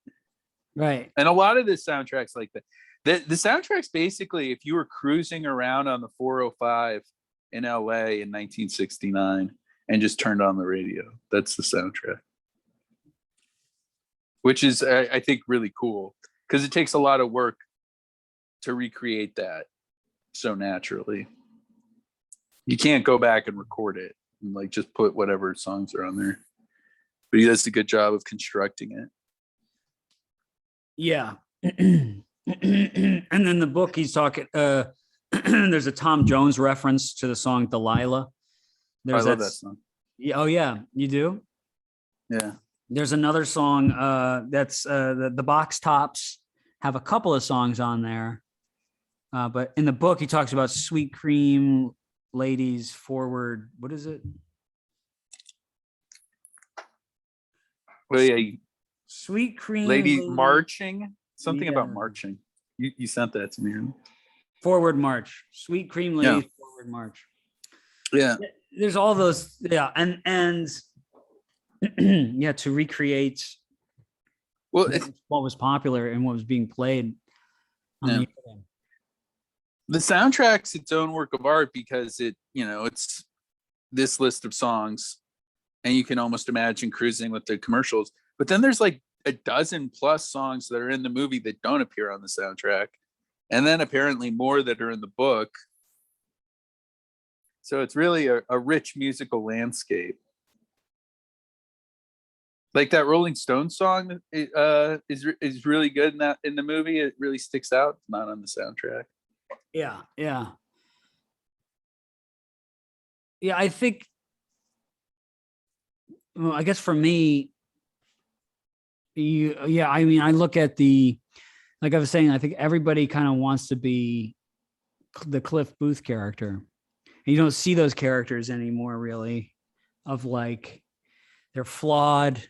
And a lot of the soundtracks like that. The soundtracks basically, if you were cruising around on the 405 in LA in 1969 and just turned on the radio, that's the soundtrack. Which is, I think, really cool because it takes a lot of work to recreate that so naturally. You can't go back and record it and like just put whatever songs are on there. But he does a good job of constructing it. Yeah. And then the book he's talking, there's a Tom Jones reference to the song Delilah. I love that song. Oh yeah, you do? Yeah. There's another song that's the Box Tops have a couple of songs on there. But in the book, he talks about Sweet Cream Ladies Forward. What is it? Well, yeah. Sweet Cream Lady Marching. Something about marching. You sent that to me. Forward March. Sweet Cream Ladies Forward March. Yeah. There's all those. Yeah. And yeah, to recreate what was popular and what was being played on the soundtrack's its own work of art because it's this list of songs and you can almost imagine cruising with the commercials. But then there's like a dozen plus songs that are in the movie that don't appear on the soundtrack. And then apparently more that are in the book. So it's really a rich musical landscape. Like that Rolling Stones song is really good in the movie. It really sticks out. It's not on the soundtrack. Yeah, yeah, yeah. I think. Well, I guess for me, yeah. I mean, I look at like I was saying. I think everybody kind of wants to be the Cliff Booth character. And you don't see those characters anymore, really. Of like, they're flawed,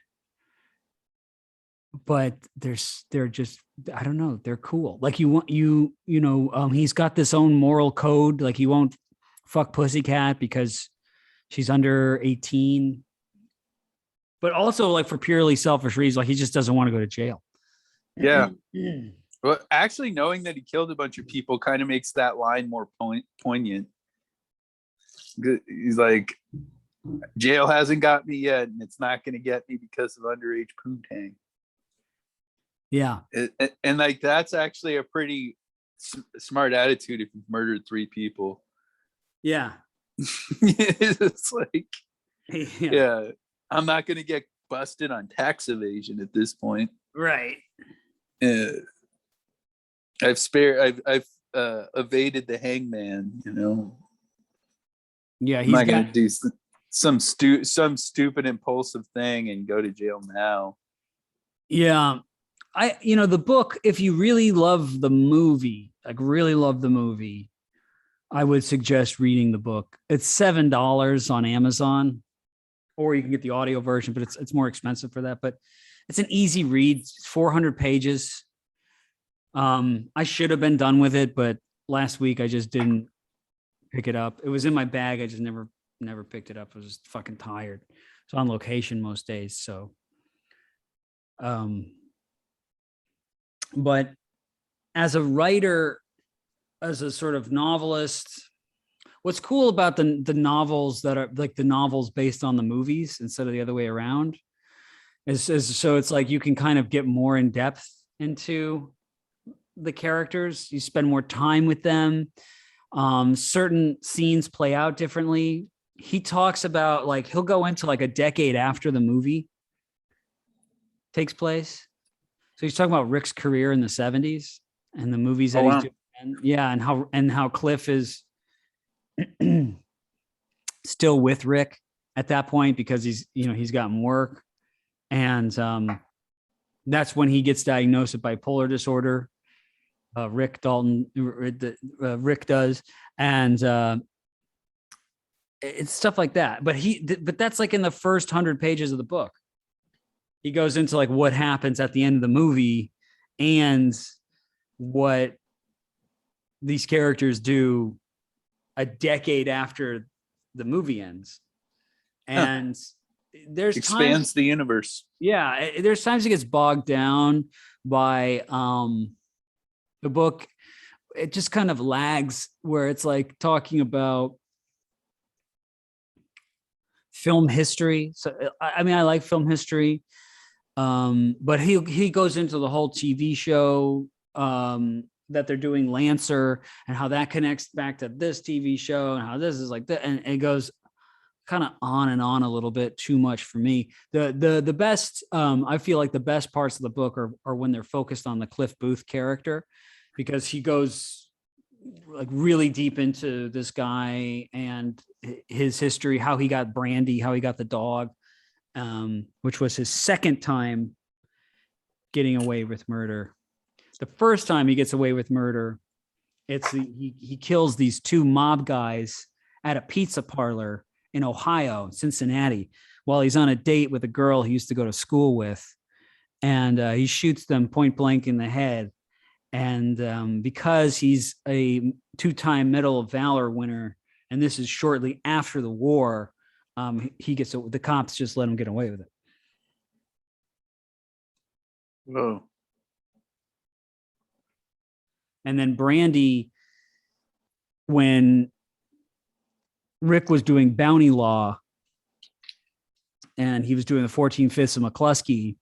but they're just, I don't know, they're cool. Like he's got this own moral code. Like he won't fuck Pussycat because she's under 18. But also like for purely selfish reasons, like he just doesn't want to go to jail. Yeah. Well, actually, knowing that he killed a bunch of people kind of makes that line more poignant. He's like, jail hasn't got me yet, and it's not going to get me because of underage poontang. Yeah. And like, that's actually a pretty smart attitude if you've murdered 3 people. Yeah. It's like, yeah, I'm not going to get busted on tax evasion at this point. Right. I've evaded the hangman, Yeah, I'm not going to do some stupid impulsive thing and go to jail now. Yeah. The book, if you really love the movie, I would suggest reading the book. It's $7 on Amazon, or you can get the audio version, but it's more expensive for that. But it's an easy read. It's 400 pages. I should have been done with it, but last week I just didn't pick it up. It was in my bag. I just never picked it up. I was just fucking tired. So on location most days. So, but as a writer, as a sort of novelist, what's cool about the novels that are like the novels based on the movies instead of the other way around is so it's like you can kind of get more in depth into the characters. You spend more time with them. Certain scenes play out differently. He talks about like he'll go into like a decade after the movie takes place. So he's talking about Rick's career in the 70s and the movies that he's doing. And how Cliff is still with Rick at that point because he's gotten work. And that's when he gets diagnosed with bipolar disorder. Rick does. And it's stuff like that. But that's like in the first 100 pages of the book. He goes into like what happens at the end of the movie and what these characters do a decade after the movie ends. And there's expands the universe. Yeah. There's times it gets bogged down by the book. It just kind of lags where it's like talking about film history. So, I mean, I like film history. But he goes into the whole TV show that they're doing, Lancer, and how that connects back to this TV show and how this is like that. And it goes kind of on and on a little bit too much for me. The best, I feel like the best parts of the book are when they're focused on the Cliff Booth character, because he goes like really deep into this guy and his history, how he got Brandy, how he got the dog, which was his second time getting away with murder. The first time he gets away with murder, he kills these 2 mob guys at a pizza parlor in Ohio, Cincinnati, while he's on a date with a girl he used to go to school with. And he shoots them point blank in the head. And because he's a 2-time Medal of Valor winner, and this is shortly after the war, the cops just let him get away with it. Whoa. And then Brandy, when Rick was doing bounty law and he was doing the 14/5 of McCluskey,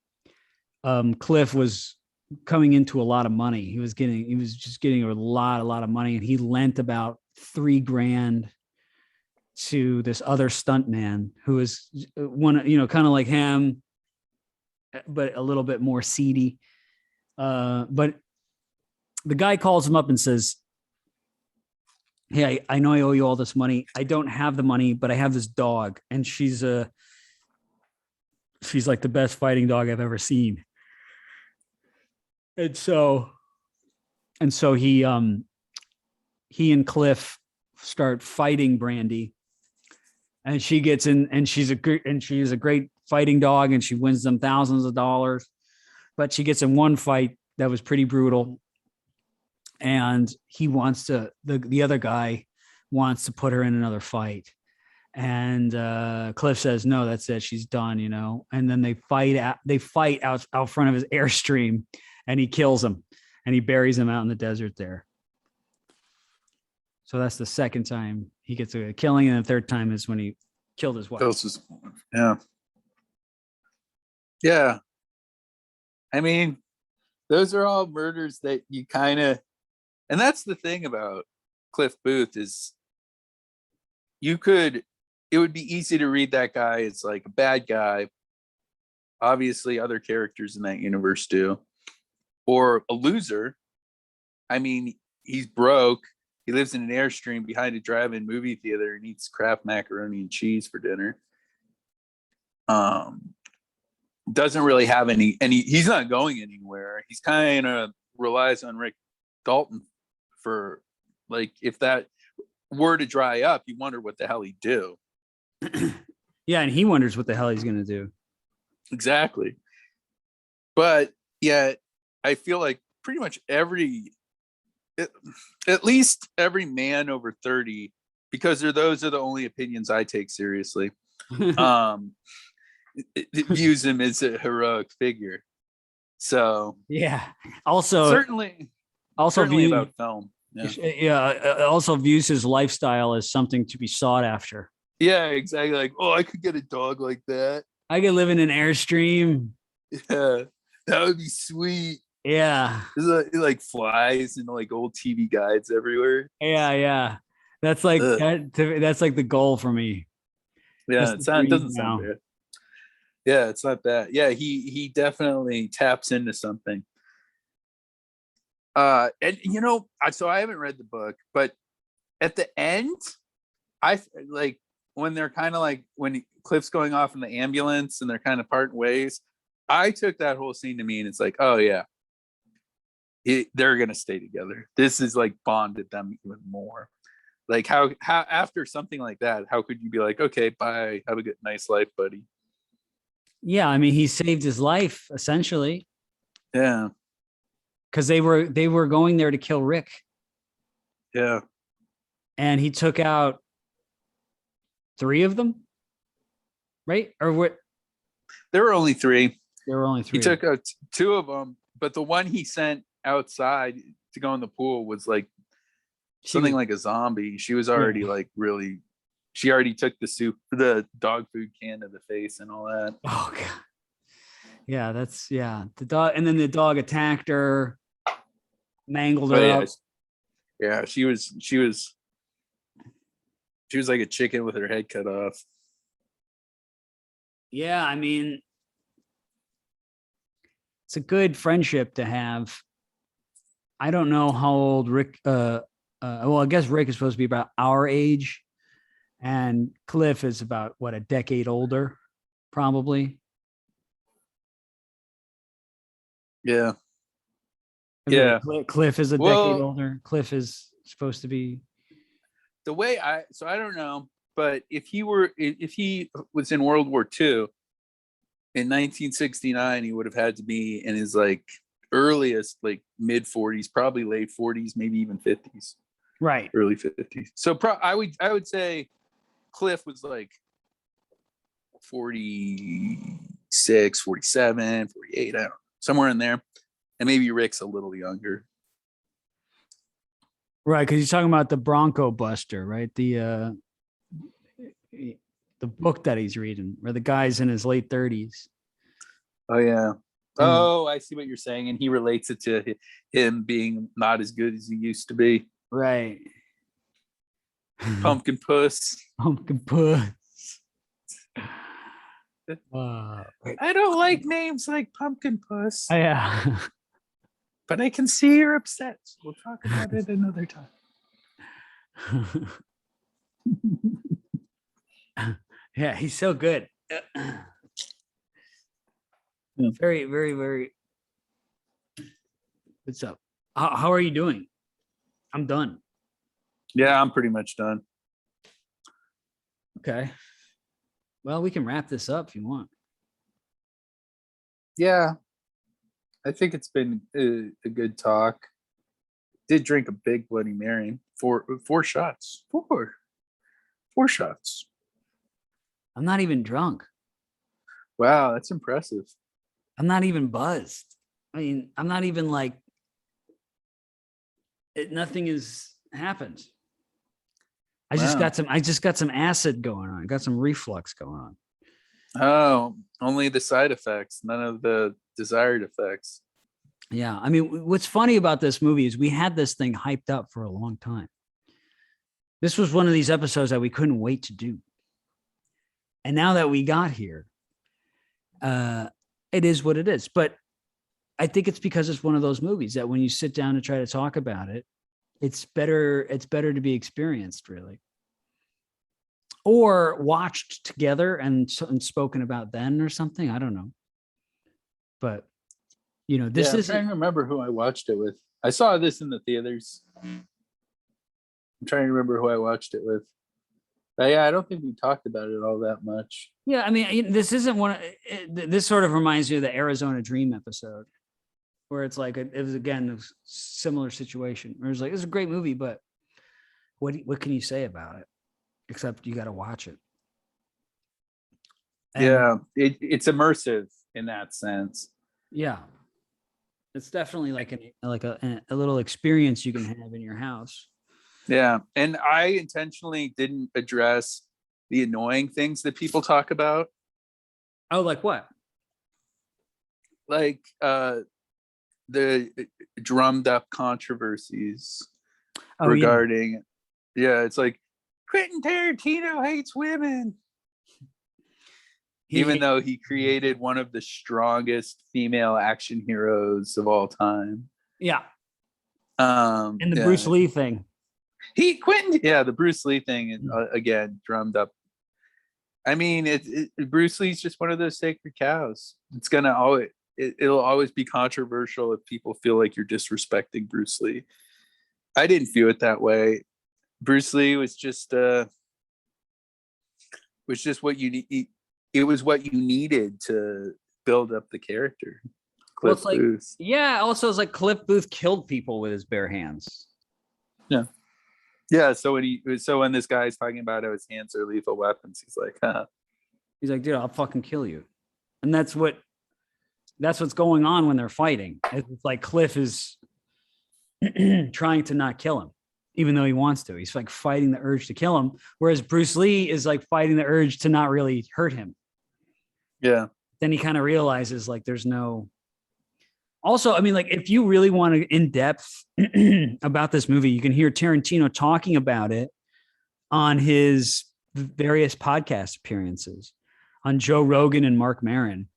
Cliff was coming into a lot of money. He was just getting a lot of money, and he lent about $3,000 to this other stuntman who was one, kind of like him, but a little bit more seedy. But the guy calls him up and says, "Hey, I know I owe you all this money. I don't have the money, but I have this dog, and she's like the best fighting dog I've ever seen." And so he and Cliff start fighting Brandy, and she gets in, and she's a great fighting dog, and she wins them thousands of dollars. But she gets in one fight that was pretty brutal, and he wants to the other guy wants to put her in another fight, and Cliff says no, that's it, she's done, and then they fight out front of his Airstream, and he kills him, and he buries him out in the desert there. So that's the second time he gets a killing, and the third time is when he killed his wife. Yeah. I mean, those are all murders that you kind of, and that's the thing about Cliff Booth is it would be easy to read that guy as like a bad guy. Obviously, other characters in that universe do, or a loser. I mean, he's broke. He lives in an Airstream behind a drive-in movie theater and eats Kraft macaroni and cheese for dinner. Doesn't really have any he's not going anywhere. He's kind of relies on Rick Dalton for, like, if that were to dry up, you wonder what the hell he'd do. Yeah, and he wonders what the hell he's going to do. Exactly. But yeah, I feel like pretty much at least every man over 30, because those are the only opinions I take seriously, it views him as a heroic figure. So yeah, certainly about film. Also views his lifestyle as something to be sought after. Yeah, exactly. Like, oh, I could get a dog like that. I could live in an Airstream. Yeah, that would be sweet. Yeah, it like flies and like old TV guides everywhere. Yeah. That's like that's like the goal for me. Yeah, it doesn't sound bad. Yeah, it's not bad. Yeah, he definitely taps into something. And so I haven't read the book, but at the end, I like when they're kind of like when Cliff's going off in the ambulance and they're kind of parting ways. I took that whole scene to mean it's like, oh yeah, they're gonna stay together. This is like bonded them even more. Like how after something like that, how could you be like, okay, bye, have a nice life, buddy? Yeah, I mean, he saved his life essentially. Yeah, because they were going there to kill Rick. Yeah, and he took out 3 of them, right? Or what? There were only 3. There were only 3. He took out 2 of them, but the one he sent outside to go in the pool was like something like a zombie. She was already like really. She already took the dog food can to the face and all that. Oh god. Yeah, the dog, and then the dog attacked her, mangled her up. Yeah, she was like a chicken with her head cut off. Yeah, I mean, it's a good friendship to have. I don't know how old Rick. Well, I guess Rick is supposed to be about our age, and Cliff is about a decade older, probably. Yeah. Yeah. Cliff is a decade older. Cliff is supposed to be. The way I don't know, but if he was in World War II in 1969, he would have had to be in his like earliest, like mid 40s, probably late 40s, maybe even 50s. Right. Early 50s. So I would say Cliff was like 46, 47, 48, I don't know, somewhere in there. And maybe Rick's a little younger. Right, because he's talking about the Bronco Buster, right? The book that he's reading, where the guy's in his late 30s. Oh yeah. Oh, I see what you're saying, and he relates it to him being not as good as he used to be. Right. Pumpkin puss. Pumpkin puss. I don't like names like Pumpkin Puss, Yeah. but I can see you're upset. We'll talk about it another time. Yeah, he's so good. Yeah. Very, very, very. What's up? How are you doing? I'm done. Yeah, I'm pretty much done. Okay. Well, we can wrap this up if you want. Yeah, I think it's been a good talk. Did drink a big Bloody Mary. Four shots. Four shots. I'm not even drunk. Wow, that's impressive. I'm not even buzzed. I mean, I'm not even like nothing has happened. I just got some acid going on. I got some reflux going on. Oh, only the side effects, none of the desired effects. Yeah. I mean, what's funny about this movie is we had this thing hyped up for a long time. This was one of these episodes that we couldn't wait to do. And now that we got here, it is what it is. But I think it's because it's one of those movies that when you sit down and try to talk about it, it's better to be experienced, really. Or watched together and spoken about then or something. I don't know. But, you know, this is. I'm trying to remember who I watched it with. I saw this in the theaters. I'm trying to remember who I watched it with. But yeah, I don't think we talked about it all that much. Yeah, I mean, this isn't one. This sort of reminds me of the Arizona Dream episode, where it's like it was again a similar situation. Where it's like it's a great movie, but what can you say about it? Except you got to watch it. And yeah, it's immersive in that sense. Yeah, it's definitely like a little experience you can have in your house. Yeah, and I intentionally didn't address the annoying things that people talk about. Oh, like what? Like the drummed up controversies regarding. Yeah, it's like Quentin Tarantino hates women. Even though he created one of the strongest female action heroes of all time. Yeah. And the Bruce Lee thing. The Bruce Lee thing, and again, drummed up. I mean, Bruce Lee's just one of those sacred cows. It's gonna always, it'll always be controversial if people feel like you're disrespecting Bruce Lee. I didn't feel it that way. Bruce Lee was just what you need. It was what you needed to build up the character. Cliff Booth. Yeah. Also, it's like Cliff Booth killed people with his bare hands. Yeah. Yeah. So when this guy's talking about how his hands are lethal weapons, he's like, He's like, dude, I'll fucking kill you. And that's what's going on when they're fighting. It's like Cliff is trying to not kill him, even though he wants to. He's like fighting the urge to kill him. Whereas Bruce Lee is like fighting the urge to not really hurt him. Yeah. Then he kind of realizes like there's no. Also, I mean, like if you really want to in depth about this movie, you can hear Tarantino talking about it on his various podcast appearances on Joe Rogan and Mark Maron.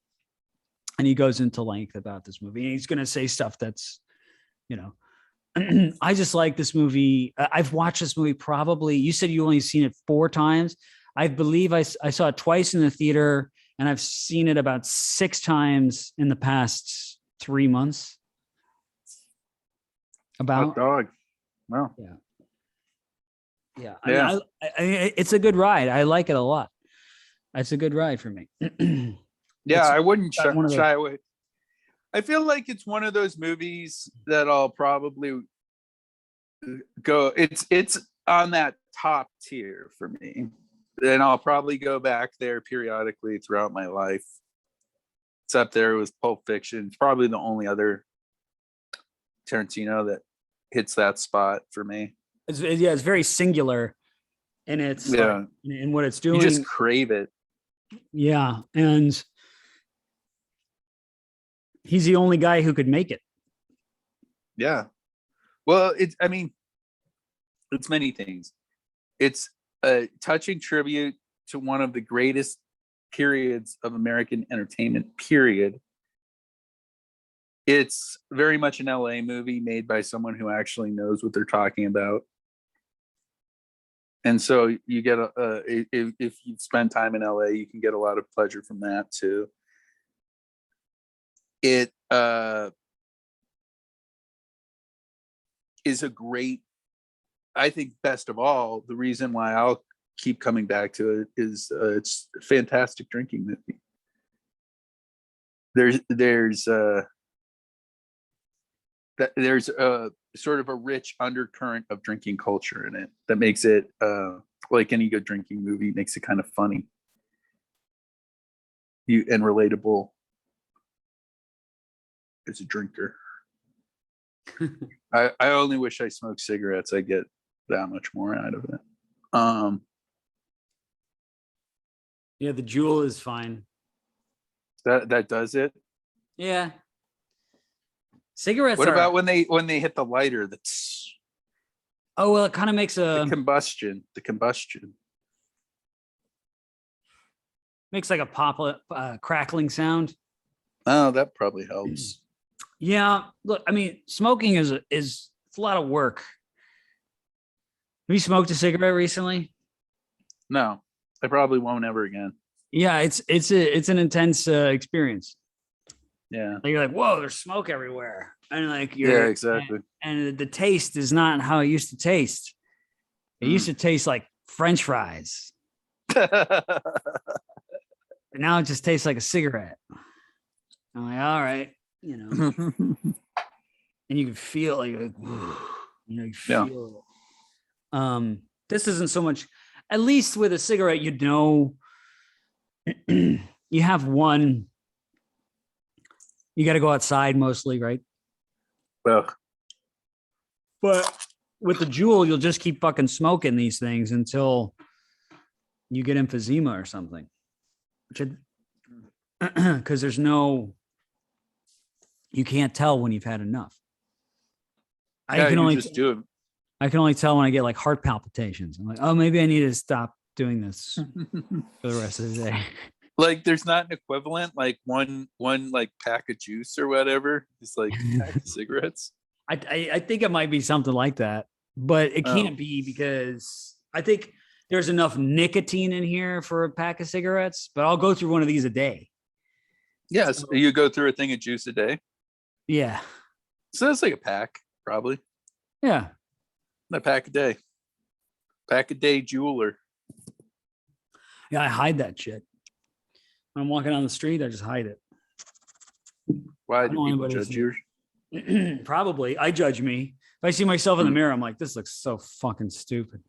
And he goes into length about this movie. And he's going to say stuff that's, you know, I just like this movie. I've watched this movie probably, you said you only seen it 4 times. I believe I saw it twice in the theater, and I've seen it about 6 times in the past 3 months. About hot dog. Wow. Yeah. Yeah. I mean, it's a good ride. I like it a lot. It's a good ride for me. Yeah, I wouldn't shy away. I feel like it's one of those movies that I'll probably go. It's on that top tier for me. Then I'll probably go back there periodically throughout my life. It's up there with Pulp Fiction. It's probably the only other Tarantino that hits that spot for me. It's very singular, and it's like, in what it's doing. You just crave it. Yeah, and he's the only guy who could make it. Yeah. Well, it's many things. It's a touching tribute to one of the greatest periods of American entertainment, period. It's very much an LA movie made by someone who actually knows what they're talking about. And so you get if you've spent time in LA, you can get a lot of pleasure from that too. It is a great, I think, best of all, the reason why I'll keep coming back to it is it's a fantastic drinking movie. There's a sort of a rich undercurrent of drinking culture in it that makes it like any good drinking movie, makes it kind of funny and relatable as a drinker. I only wish I smoked cigarettes. I get that much more out of it. Yeah, the Juul is fine. That does it. Yeah. Cigarettes. What about when they hit the lighter? That's oh well, it kind of makes the combustion. Makes like a pop crackling sound. Oh, that probably helps. Yeah, look, I mean, smoking is it's a lot of work. Have you smoked a cigarette recently? No, I probably won't ever again. Yeah, it's an intense experience. Yeah, like, you're like, whoa, there's smoke everywhere, and like yeah, exactly. And the taste is not how it used to taste. It used to taste like French fries. But now it just tastes like a cigarette. I'm like, all right, you know, and you can feel like, you know, you feel it. This isn't so much, at least with a cigarette, you know, you have one, you got to go outside mostly, right? Well, but with the Juul, you'll just keep fucking smoking these things until you get emphysema or something. Because there's no, you can't tell when you've had enough. I can only just do it. I can only tell when I get like heart palpitations. I'm like, oh, maybe I need to stop doing this for the rest of the day. Like, there's not an equivalent, like one like pack of juice or whatever. It's like a pack of cigarettes. I think it might be something like that, but it can't be, because I think there's enough nicotine in here for a pack of cigarettes, but I'll go through one of these a day. Yes, so, you go through a thing of juice a day? Yeah. So that's like a pack, probably. Yeah. A pack a day. Pack a day jeweler. Yeah, I hide that shit. When I'm walking down the street, I just hide it. Why do people judge you? Probably. I judge me. If I see myself in the mirror, I'm like, this looks so fucking stupid.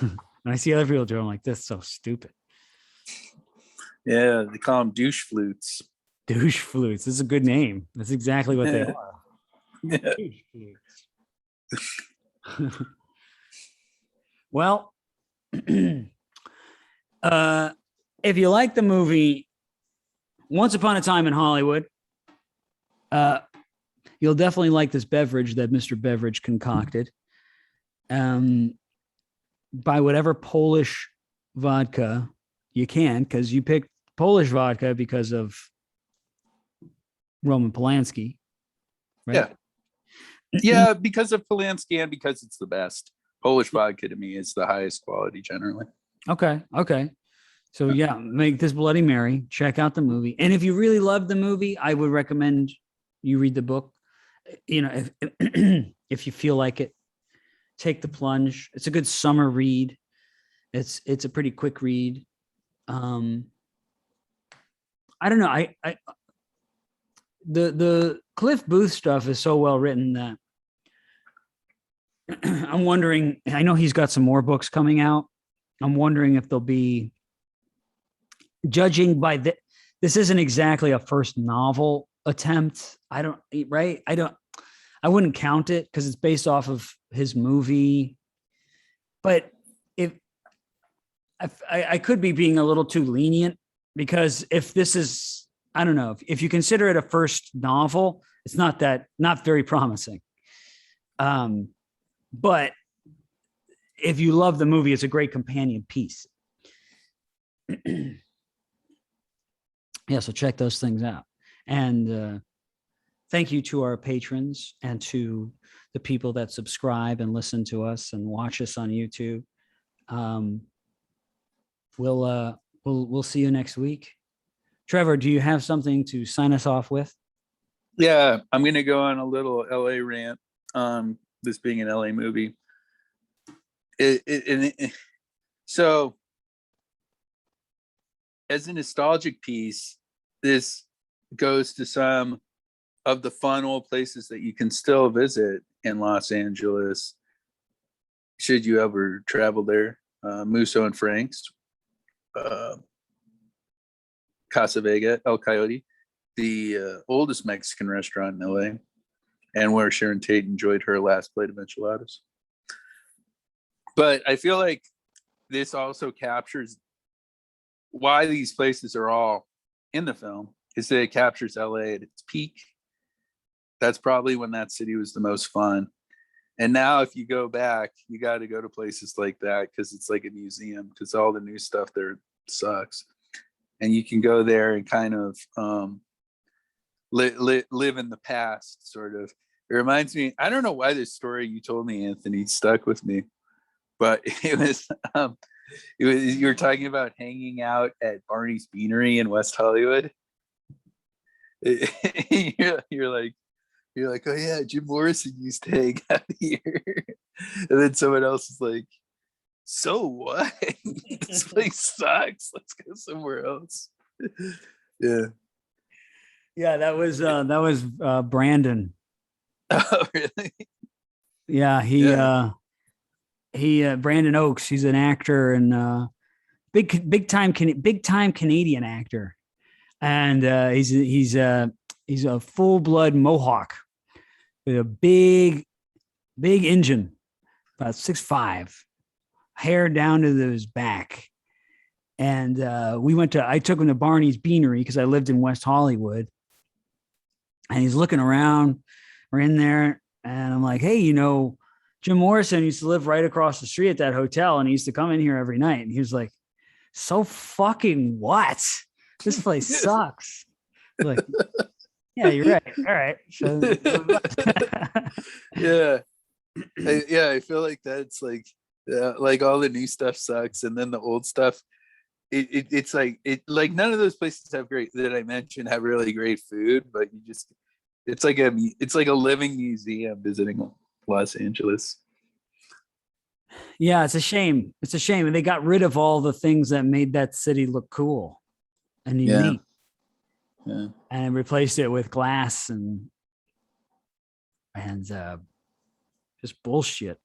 And I see other people do it, I'm like, this is so stupid. Yeah, they call them douche flutes. Douche flutes. This is a good name. That's exactly what they are. Yeah. Douche flutes. Well, if you like the movie Once Upon a Time in Hollywood, you'll definitely like this beverage that Mr. Beverage concocted. By whatever Polish vodka you can, because you picked Polish vodka because of Roman Polanski, right? Yeah. Yeah, because of Polanski and because it's the best. Polish vodka to me is the highest quality generally. Okay. So yeah, make this Bloody Mary. Check out the movie, and if you really love the movie, I would recommend you read the book. You know, if you feel like it, take the plunge. It's a good summer read. It's a pretty quick read. I don't know. The Cliff Booth stuff is so well written that I'm wondering, I know he's got some more books coming out. I'm wondering if they'll be, judging by this isn't exactly a first novel attempt. I wouldn't count it because it's based off of his movie. But if I could be being a little too lenient, because if this is, I don't know, if you consider it a first novel, it's not very promising. But if you love the movie, it's a great companion piece. Yeah, so check those things out. And thank you to our patrons and to the people that subscribe and listen to us and watch us on YouTube. Um, we'll see you next week. Trevor, do you have something to sign us off with? Yeah, I'm gonna go on a little LA rant. This being an LA movie. So as a nostalgic piece, this goes to some of the fun old places that you can still visit in Los Angeles should you ever travel there. Musso and Frank's, Casa Vega, El Coyote, the oldest Mexican restaurant in LA, and where Sharon Tate enjoyed her last plate of enchiladas. But I feel like this also captures why these places are all in the film, is that it captures LA at its peak. That's probably when that city was the most fun. And now if you go back, you got to go to places like that because it's like a museum, because all the new stuff there sucks. And you can go there and kind of live in the past, sort of. It reminds me, I don't know why this story you told me, Anthony, stuck with me, but it was you were talking about hanging out at Barney's Beanery in West Hollywood. You're like, oh yeah, Jim Morrison used to hang out here. And then someone else is like, so what? This place sucks. Let's go somewhere else. Yeah. Yeah, that was Brandon. Oh, really? Yeah, he Brandon Oakes. He's an actor and big time Canadian actor, and he's a full blood Mohawk with a big engine, about 6'5", hair down to his back. And I took him to Barney's Beanery because I lived in West Hollywood, and he's looking around. We're in there, and I'm like, hey, Jim Morrison used to live right across the street at that hotel, and he used to come in here every night. And he was like, so fucking what? This place sucks. Like, yeah, you're right. All right. So, yeah. I feel like that's like all the new stuff sucks, and then the old stuff. It's like none of those places have that I mentioned have really great food, but it's like a living museum visiting Los Angeles. Yeah, it's a shame. It's a shame. And they got rid of all the things that made that city look cool and unique. Yeah. And replaced it with glass and just bullshit.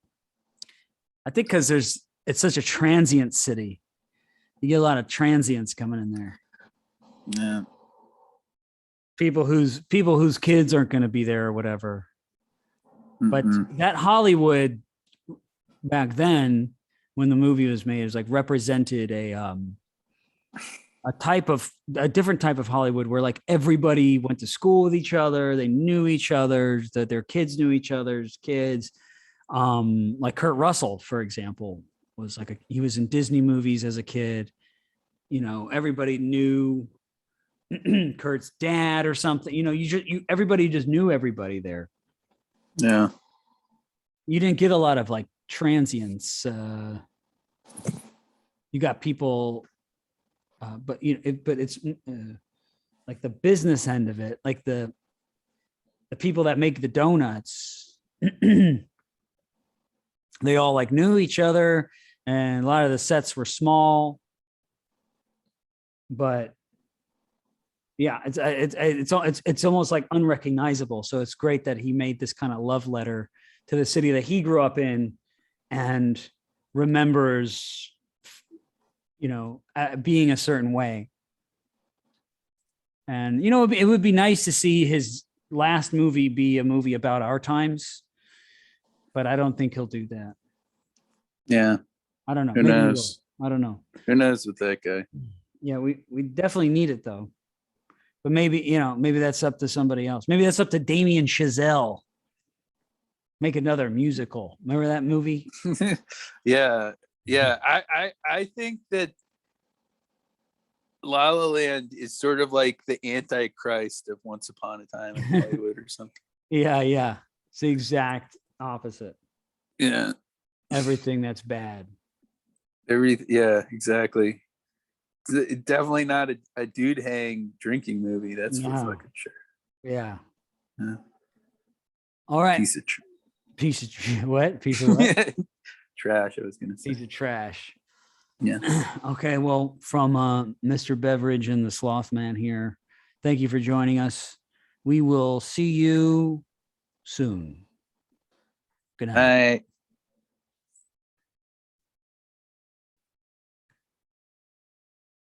I think because it's such a transient city. You get a lot of transients coming in there. Yeah. People whose kids aren't going to be there or whatever. But that Hollywood back then, when the movie was made, it was like represented a different type of Hollywood where like everybody went to school with each other. They knew each other, that their kids knew each other's kids. Like Kurt Russell, for example, was he was in Disney movies as a kid. Everybody knew Kurt's dad or something. Everybody just knew everybody there. Yeah. You didn't get a lot of like transients. You got people, but it's like the business end of it, like the people that make the donuts. They all like knew each other, and a lot of the sets were small. But yeah, it's almost like unrecognizable. So it's great that he made this kind of love letter to the city that he grew up in, and remembers, being a certain way. And it would be nice to see his last movie be a movie about our times, but I don't think he'll do that. Yeah, I don't know. Who knows? I don't know. Who knows with that guy? Yeah, we definitely need it though. But maybe that's up to somebody else. Maybe that's up to Damian Chazelle. Make another musical. Remember that movie? Yeah. I think that La La Land is sort of like the Antichrist of Once Upon a Time in Hollywood or something. Yeah. It's the exact opposite. Yeah. Everything that's bad. Yeah, exactly. It's definitely not a dude hang drinking movie. That's for No. fucking sure. Yeah. Yeah. All right. Piece of what? Piece of what? trash, I was gonna say. Piece of trash. Yeah. Okay. Well, from Mr. Beverage and the Sloth Man here, thank you for joining us. We will see you soon. Good night. All right.